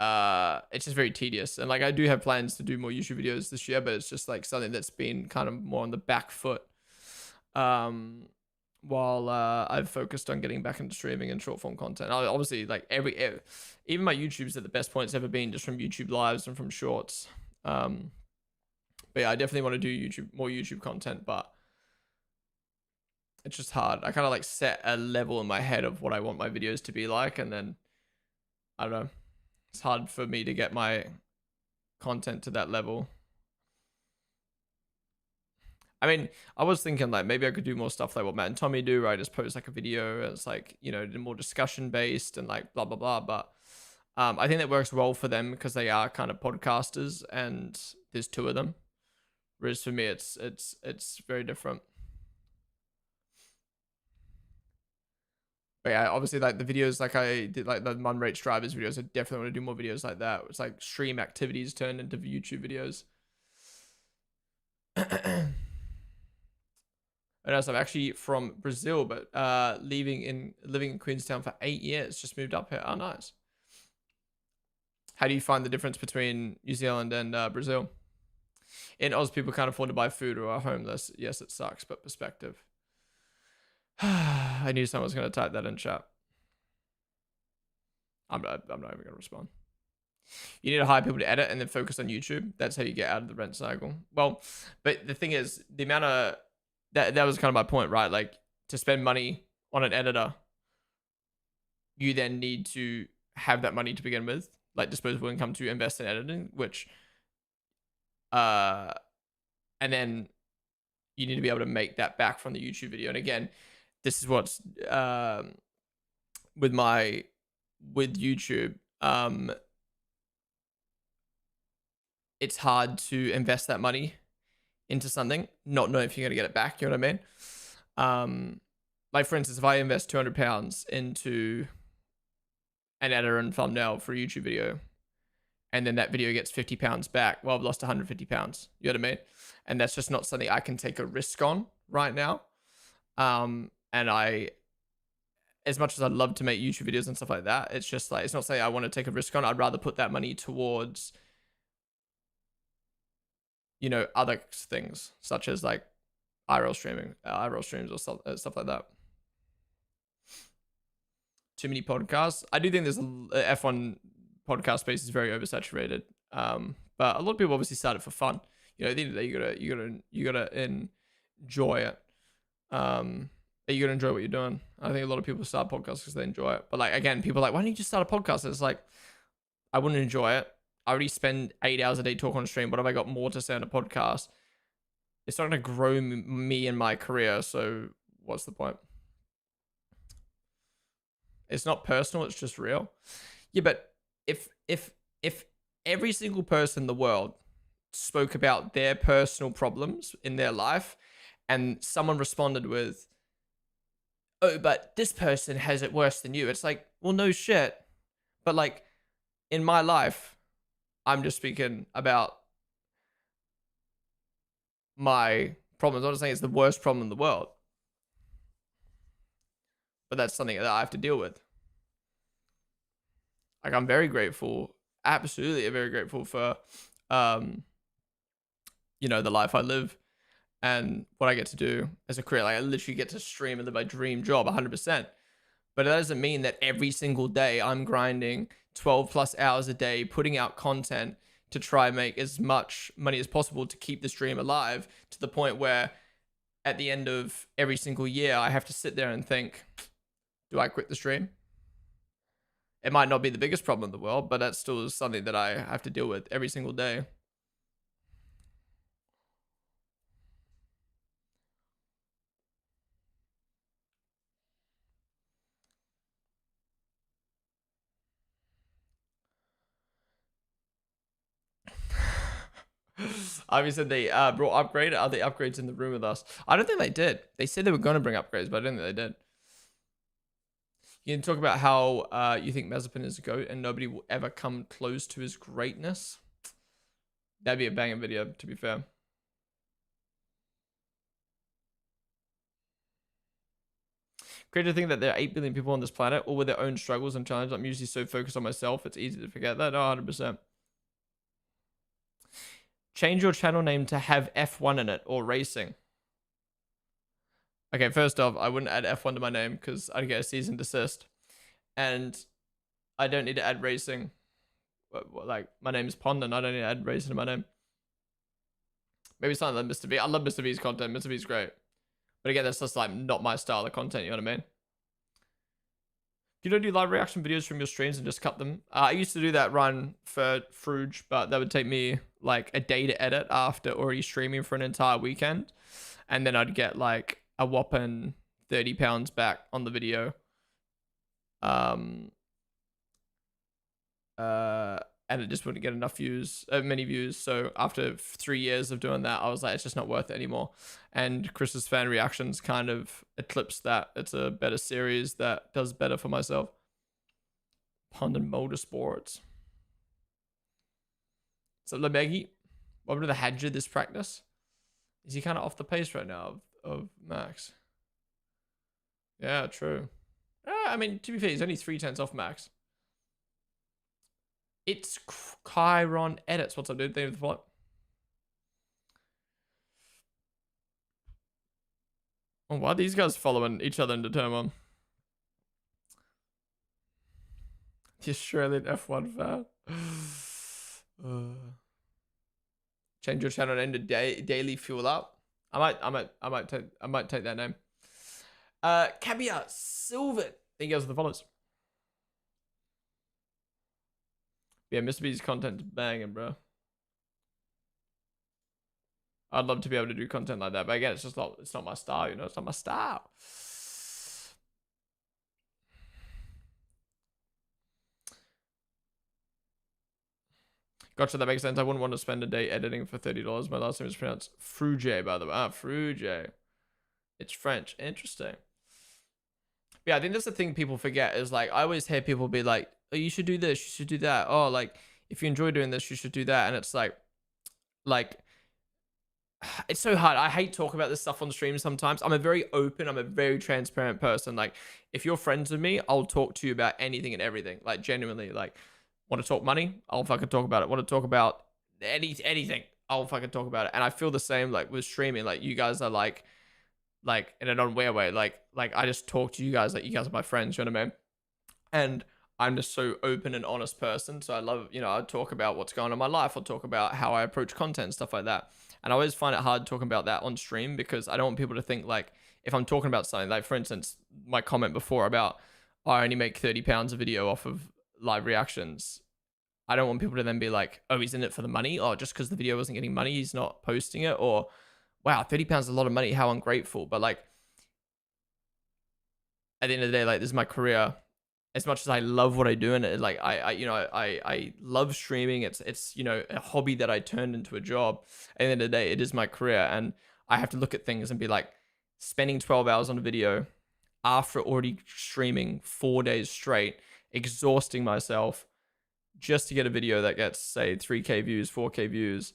A: it's just very tedious. And like, I do have plans to do more YouTube videos this year, but it's just like something that's been kind of more on the back foot. While I've focused on getting back into streaming and short form content. Obviously, like even my YouTube's at the best point it's ever been, just from YouTube lives and from shorts. But yeah, I definitely want to do more YouTube content, but it's just hard. I kind of like set a level in my head of what I want my videos to be like, and then I don't know. It's hard for me to get my content to that level. I mean, I was thinking like maybe I could do more stuff like what Matt and Tommy do, where I just post like a video and it's like, you know, more discussion based and like blah blah blah. But I think that works well for them because they are kind of podcasters and there's 2 of them. Whereas for me, it's very different. But yeah, obviously like the videos like I did, like the Mun Rates Drivers videos, I definitely want to do more videos like that. It's like stream activities turned into YouTube videos. And I'm actually from Brazil, but living in Queenstown for 8 years. Just moved up here. Oh, nice. How do you find the difference between New Zealand and Brazil? In Oz, people can't afford to buy food or are homeless. Yes, it sucks, but perspective. I knew someone was going to type that in chat. I'm not even going to respond. You need to hire people to edit and then focus on YouTube. That's how you get out of the rent cycle. Well, but the thing is, the amount of that was kind of my point, right? Like, to spend money on an editor, you then need to have that money to begin with, like disposable income to invest in editing, which and then you need to be able to make that back from the YouTube video. And again, this is what's with YouTube, it's hard to invest that money into something, not knowing if you're gonna get it back. You know what I mean? Like for instance, if I invest £200 into an editor and thumbnail for a YouTube video, and then that video gets £50 back, well, I've lost £150. You know what I mean? And that's just not something I can take a risk on right now. And as much as I'd love to make YouTube videos and stuff like that, it's just like, it's not something I want to take a risk on. I'd rather put that money towards, you know, other things such as like IRL streams or stuff like that. Too many podcasts. I do think there's F1 podcast space is very oversaturated. But a lot of people obviously start it for fun. You know, at the end of the day, you gotta enjoy it. You gotta enjoy what you're doing. I think a lot of people start podcasts because they enjoy it. But like again, people are like, why don't you just start a podcast? And it's like, I wouldn't enjoy it. I already spend 8 hours a day talking on stream. What have I got more to say on a podcast? It's not going to grow me in my career. So what's the point? It's not personal. It's just real. Yeah, but if every single person in the world spoke about their personal problems in their life, and someone responded with, "Oh, but this person has it worse than you," it's like, well, no shit. But like in my life, I'm just speaking about my problems. I'm not saying it's the worst problem in the world. but that's something that I have to deal with. Like, I'm very grateful, absolutely very grateful for, you know, the life I live and what I get to do as a career. Like, I literally get to stream and live my dream job 100%. But that doesn't mean that every single day I'm grinding 12 plus hours a day, putting out content to try and make as much money as possible to keep this dream alive, to the point where at the end of every single year, I have to sit there and think, do I quit the stream? It might not be the biggest problem in the world, but that's still something that I have to deal with every single day. Ivy said they brought upgrade. Are the upgrades in the room with us? I don't think they did. They said they were going to bring upgrades, but I don't think they did. You can talk about how you think Mazepin is a GOAT and nobody will ever come close to his greatness. That'd be a banging video, to be fair. Crazy to think that there are 8 billion people on this planet, all with their own struggles and challenges. I'm usually so focused on myself, it's easy to forget that. Oh, 100%. Change your channel name to have F1 in it, or racing. Okay, first off, I wouldn't add F1 to my name because I'd get a cease and desist. And I don't need to add racing. Like, my name is Ponden. I don't need to add racing to my name. Maybe something like Mr. V. I love Mr. V's content. Mr. V's great. But again, that's just like not my style of content, you know what I mean? You don't do live reaction videos from your streams and just cut them. I used to do that run for Fruge, but that would take me like a day to edit after already streaming for an entire weekend. And then I'd get like a whopping 30 pounds back on the video. And it just wouldn't get enough views, many views. So after 3 years of doing that, I was like, it's just not worth it anymore. And Chris's fan reactions kind of eclipsed that. It's a better series that does better for myself. Ponden Motorsports. So Lemeggy, welcome to the Hadja this practice. Is he kind of off the pace right now of Max? Yeah, true. I mean, to be fair, he's only 3/10 off Max. It's Chiron Edits. What's up, dude? Thank you for the follow. Oh, why are these guys following each other into turn one? The Australian F1 fan. Change your channel name to Daily Fuel Up. I might take that name. Caviar Sylvan. Thank you guys for the follows. Yeah, Mr. B's content's banging, bro. I'd love to be able to do content like that, but again, it's not my style, you know, it's not my style. Gotcha, that makes sense. I wouldn't want to spend a day editing for $30. My last name is pronounced Fruge, by the way. Ah, Fruge. It's French. Interesting. Yeah, I think that's the thing people forget is like, I always hear people be like, oh, you should do this, you should do that. Oh, like, if you enjoy doing this, you should do that. And it's like, it's so hard. I hate talking about this stuff on stream sometimes. I'm a very open, I'm a very transparent person. Like, if you're friends with me, I'll talk to you about anything and everything. Like, genuinely, like, want to talk money? I'll fucking talk about it. Want to talk about anything? I'll fucking talk about it. And I feel the same, like, with streaming. Like, you guys are like in an unaware way. Like I just talk to you guys like you guys are my friends, you know what I mean? And I'm just so open and honest person. So I love, you know, I talk about what's going on in my life. I'll talk about how I approach content and stuff like that. And I always find it hard talking about that on stream because I don't want people to think like, if I'm talking about something, like for instance, my comment before about, oh, I only make 30 pounds a video off of live reactions. I don't want people to then be like, oh, he's in it for the money. Or just because the video wasn't getting money, he's not posting it. Or, wow, 30 pounds is a lot of money. How ungrateful. But like, at the end of the day, like, this is my career. As much as I love what I do, and like I love streaming. It's you know, a hobby that I turned into a job. At the end of the day, it is my career, and I have to look at things and be like, spending 12 hours on a video after already streaming 4 days straight, exhausting myself just to get a video that gets, say, 3K views, 4K views,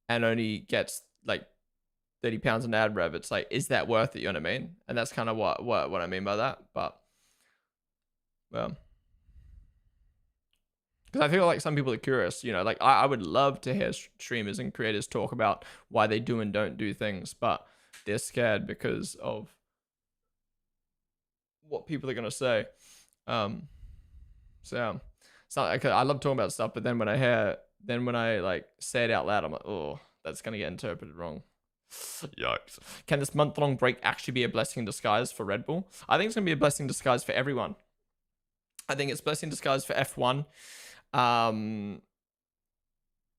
A: and only gets like 30 pounds an ad rev. It's like, is that worth it? You know what I mean? And that's kind of what I mean by that. But, well, because I feel like some people are curious, you know, like I would love to hear streamers and creators talk about why they do and don't do things, but they're scared because of what people are going to say. So yeah, it's not like I love talking about stuff, but then when I like say it out loud, I'm like, oh, that's going to get interpreted wrong. Yikes. Can this month-long break actually be a blessing in disguise for Red Bull? I think it's going to be a blessing in disguise for everyone. I think it's a blessing in disguise for F1.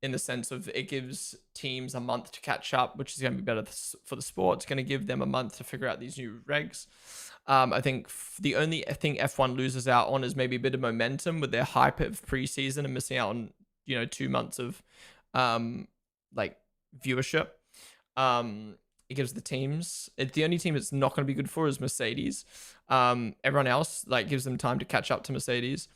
A: In the sense of it gives teams a month to catch up, which is going to be better for the sport. It's going to give them a month to figure out these new regs. I think the only thing F1 loses out on is maybe a bit of momentum with their hype of preseason and missing out on, 2 months of like viewership. It gives the teams, the only team it's not going to be good for is Mercedes. Everyone else like gives them time to catch up to Mercedes.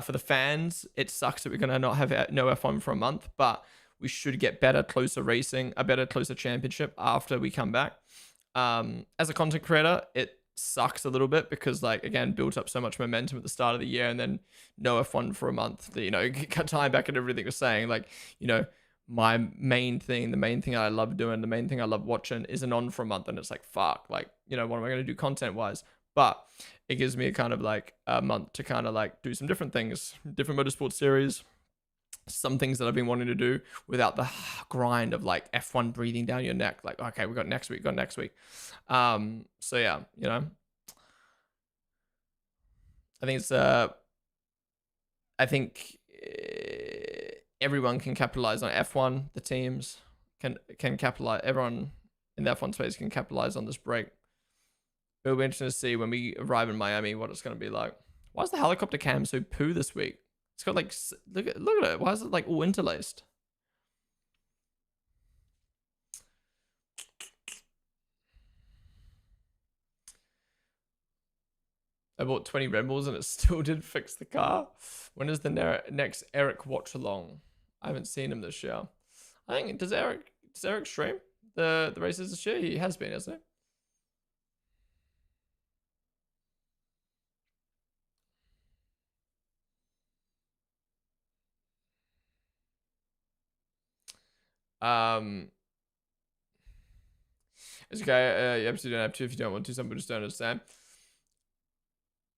A: For the fans, it sucks that we're going to not have no F1 for a month, but we should get better, closer racing, a better, closer championship after we come back. As a content creator, it sucks a little bit because, like, again, built up so much momentum at the start of the year and then no F1 for a month. Tie back at everything you're saying. Like, my main thing, the main thing I love doing, the main thing I love watching isn't on for a month. And it's like, fuck, like, what am I going to do content wise? But it gives me a kind of like a month to kind of like do some different things, different motorsport series, some things that I've been wanting to do without the grind of like F1 breathing down your neck. Like, okay, we got next week. So yeah, I think it's, I think everyone can capitalize on F1. The teams can capitalize. Everyone in the F1 space can capitalize on this break. It'll be interesting to see when we arrive in Miami what it's going to be like. Why is the helicopter cam so poo this week? It's got like, look at it. Why is it like all interlaced? I bought 20 Red Bulls and it still did fix the car. When is the next Eric watch along? I haven't seen him this year. I think, does Eric stream the races this year? He has been, hasn't he? It's okay. You absolutely don't have to if you don't want to. Some people just don't understand.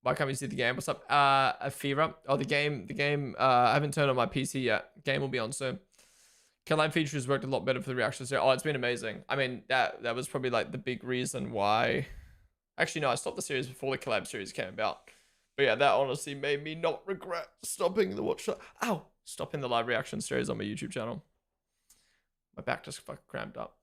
A: Why can't we see the game? What's up? Afira. Oh, the game. I haven't turned on my PC yet. Game will be on soon. Collab features worked a lot better for the reactions here. Oh, it's been amazing. I mean, that was probably like the big reason why. Actually, no, I stopped the series before the collab series came about. But yeah, that honestly made me not regret stopping the stopping the live reaction series on my YouTube channel. My back just fucking cramped up.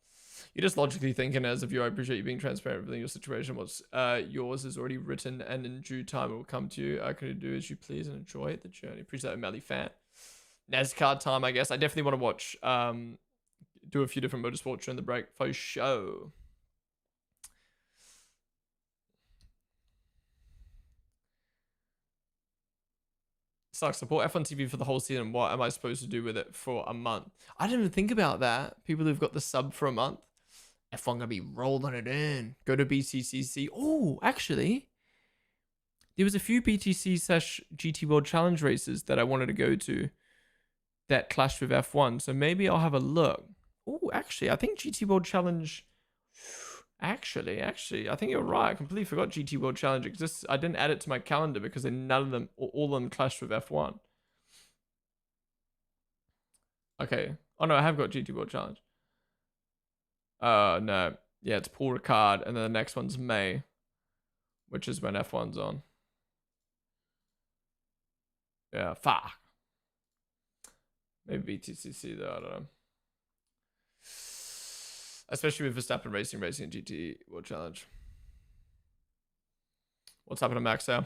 A: You're just logically thinking as a viewer. I appreciate you being transparent with your situation. What's yours is already written and in due time it will come to you. I can do as you please and enjoy the journey. Appreciate that, Melly fan. NASCAR time, I guess. I definitely want to watch, do a few different motorsports during the break for show. Sucks. Support F1 TV for the whole season. What am I supposed to do with it for a month? I didn't even think about that. People who've got the sub for a month. F1 gonna be rolling it in. Go to BTCC. Oh, actually, there was a few BTC/GT World Challenge races that I wanted to go to that clashed with F1. So maybe I'll have a look. Oh, actually, I think GT World Challenge. Actually, I think you're right. I completely forgot GT World Challenge exists. I didn't add it to my calendar because none of them, all of them clashed with F1. Okay. Oh no, I have got GT World Challenge. No. Yeah, it's Paul Ricard, and then the next one's May, which is when F1's on. Yeah, fuck. Maybe BTCC though, I don't know. Especially with Verstappen racing GT World Challenge. What's happening to Max now?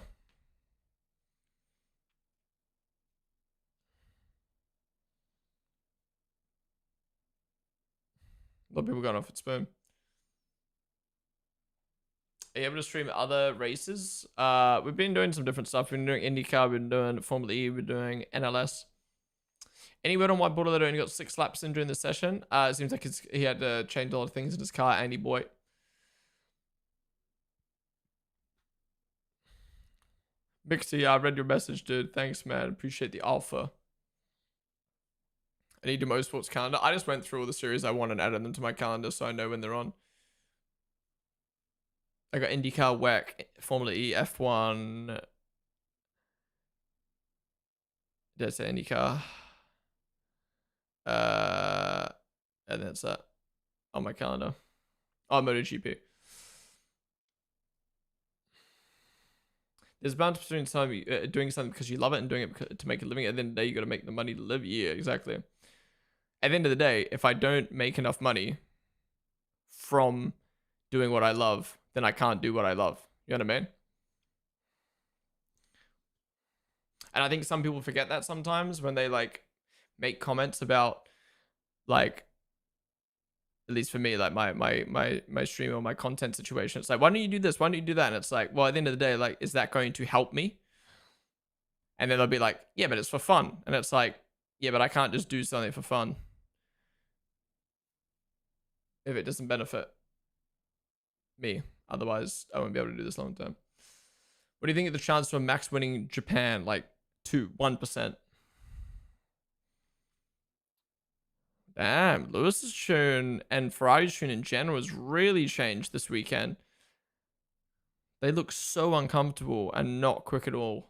A: A lot of people going off at Spoon. Are you able to stream other races? We've been doing some different stuff. We've been doing IndyCar, we've been doing Formula E, we've been doing NLS. Any word on why Borderlet only got 6 laps in during the session? It seems like he had to change a lot of things in his car. Andy boy. Mixie, I read your message, dude. Thanks, man. Appreciate the offer. I need a motorsports calendar. I just went through all the series I want and added them to my calendar so I know when they're on. I got IndyCar, WEC, Formula E, F1. Did I say IndyCar? And that's that on my calendar. Oh, MotoGP. There's a balance between doing something because you love it and doing it to make a living. At the end of the day, you got to make the money to live. Yeah, exactly. At the end of the day, if I don't make enough money from doing what I love, then I can't do what I love. You know what I mean? And I think some people forget that sometimes when they like make comments about like, at least for me, like my stream or my content situation. It's like, why don't you do this? Why don't you do that? And it's like, well, at the end of the day, like, is that going to help me? And then they'll be like, yeah, but it's for fun. And it's like, yeah, but I can't just do something for fun if it doesn't benefit me. Otherwise, I won't be able to do this long term. What do you think of the chance for Max winning Japan? Like 1%. Damn, Lewis's tune and Ferrari's tune in general has really changed this weekend. They look so uncomfortable and not quick at all.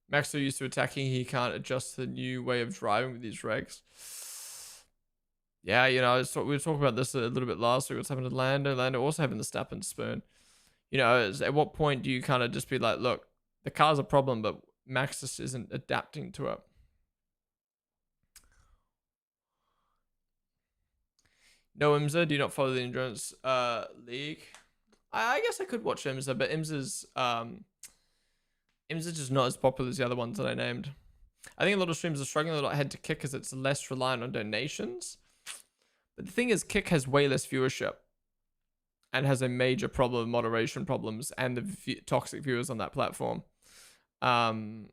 A: Max so used to attacking, he can't adjust to the new way of driving with these regs. Yeah, you know, we were talking about this a little bit last week. What's happened to Lando? Lando also having the step and spoon. You know, at what point do you kind of just be like, look, the car's a problem, but Max just isn't adapting to it. No, IMSA, do you not follow the endurance league? I guess I could watch IMSA, but IMSA's just not as popular as the other ones that I named. I think a lot of streams are struggling a lot ahead to Kick because it's less reliant on donations. But the thing is, Kick has way less viewership and has a major problem with moderation problems and the toxic viewers on that platform. To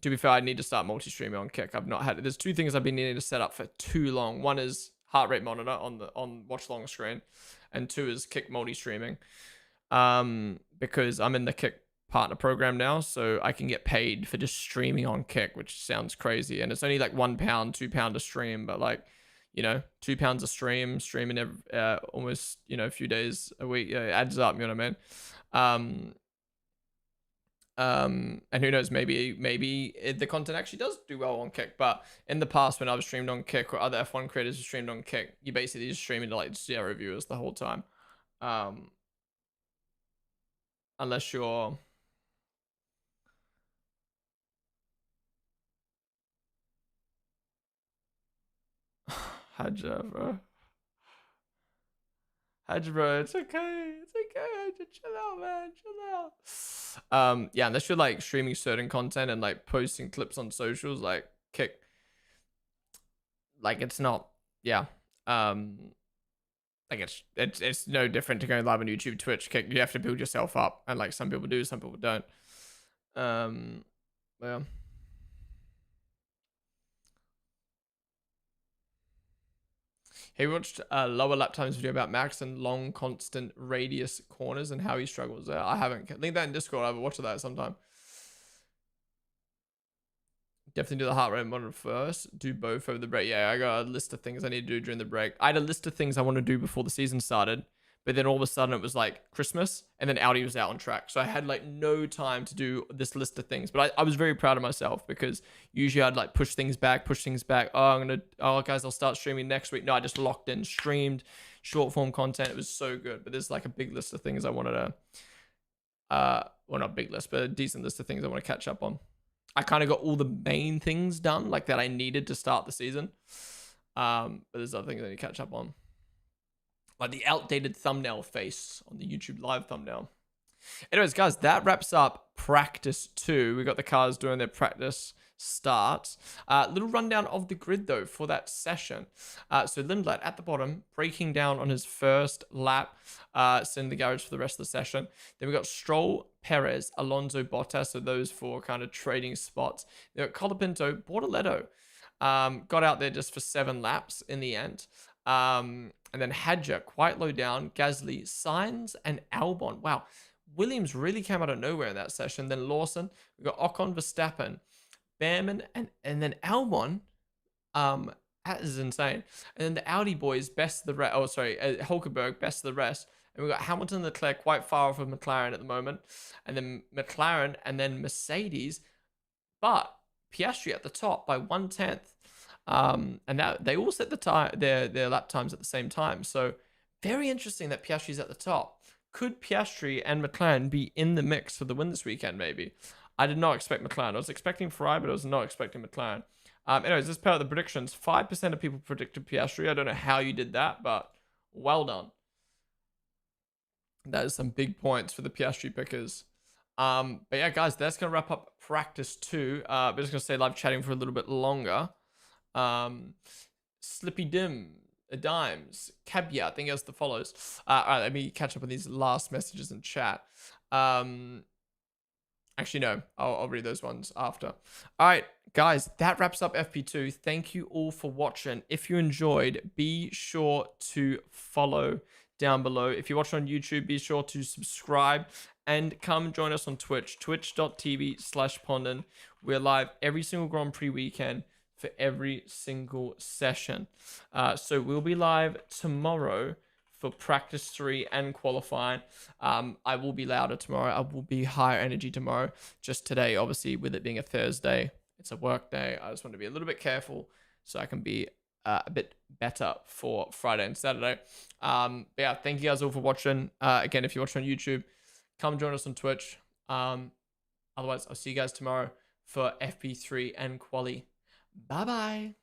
A: be fair, I need to start multi-streaming on Kick. I've not had it. There's 2 things I've been needing to set up for too long. One is heart rate monitor on watch long screen, and 2 is Kick multi-streaming. Because I'm in the Kick partner program now, so I can get paid for just streaming on Kick, which sounds crazy. And it's only like £1, £2 a stream, but like, you know, £2 a streaming every, almost, you know, a few days a week, it adds up. You know what I mean? And who knows, maybe the content actually does do well on Kick. But in the past, when I've streamed on Kick or other F1 creators have streamed on Kick, you basically just streaming to like 0 viewers the whole time. Unless you're Hajj, bro. Hajj, bro. It's okay. It's okay. Just chill out, man. Chill out. Yeah, unless you're like streaming certain content and like posting clips on socials, like Kick. Like it's not, yeah. Like it's no different to going live on YouTube, Twitch, Kick. You have to build yourself up, and like some people do, some people don't. Yeah. He watched a lower lap times video about Max and long constant radius corners and how he struggles there. I haven't. Link that in Discord. I will watch that sometime. Definitely do the heart rate monitor first. Do both over the break. Yeah, I got a list of things I need to do during the break. I had a list of things I want to do before the season started. But then all of a sudden it was like Christmas and then Audi was out on track. So I had like no time to do this list of things. But I was very proud of myself because usually I'd like push things back. Oh, guys, I'll start streaming next week. No, I just locked in, streamed short form content. It was so good. But there's like a big list of things I wanted to, well, not big list, but a decent list of things I want to catch up on. I kind of got all the main things done like that I needed to start the season. But there's other things I need to catch up on. Like the outdated thumbnail face on the YouTube live thumbnail. Anyways, guys, that wraps up practice 2. We got the cars doing their practice starts. Little rundown of the grid though for that session. So Lindblad at the bottom, breaking down on his first lap, sitting in the garage for the rest of the session. Then we got Stroll, Perez, Alonso, Bottas, so those four kind of trading spots. Then we got Colapinto, Bortoleto, got out there just for 7 laps in the end. And then Hadja quite low down, Gasly, Sainz, and Albon. Wow, Williams really came out of nowhere in that session. Then Lawson, we got Ocon, Verstappen, Behrman, and then Albon. That is insane. And then the Audi boys, best of the rest. Oh, sorry, Hulkenberg, best of the rest. And we got Hamilton and Leclerc quite far off of McLaren at the moment. And then McLaren and then Mercedes. But Piastri at the top by 1/10. And that they all set their lap times at the same time. So very interesting that Piastri's at the top. Could Piastri and McLaren be in the mix for the win this weekend? Maybe. I did not expect McLaren. I was expecting Ferrari, but I was not expecting McLaren. Anyways, this is part of the predictions. 5% of people predicted Piastri. I don't know how you did that, but well done. That is some big points for the Piastri pickers. But yeah, guys, that's going to wrap up practice 2. We're just going to stay live chatting for a little bit longer. Slippy Dim, Dimes, Cabia, I think it was the follows. All right, let me catch up with these last messages in chat. Actually, no, I'll read those ones after. All right, guys, that wraps up FP2. Thank you all for watching. If you enjoyed, be sure to follow down below. If you're watching on YouTube, be sure to subscribe and come join us on Twitch, twitch.tv/Ponden. We're live every single Grand Prix weekend for every single session. So we'll be live tomorrow for practice 3 and qualifying. I will be louder tomorrow. I will be higher energy tomorrow. Just today, obviously, with it being a Thursday, it's a work day. I just want to be a little bit careful so I can be a bit better for Friday and Saturday. But yeah, thank you guys all for watching. Again, if you're watching on YouTube, come join us on Twitch. Otherwise, I'll see you guys tomorrow for FP3 and Quali. Bye-bye.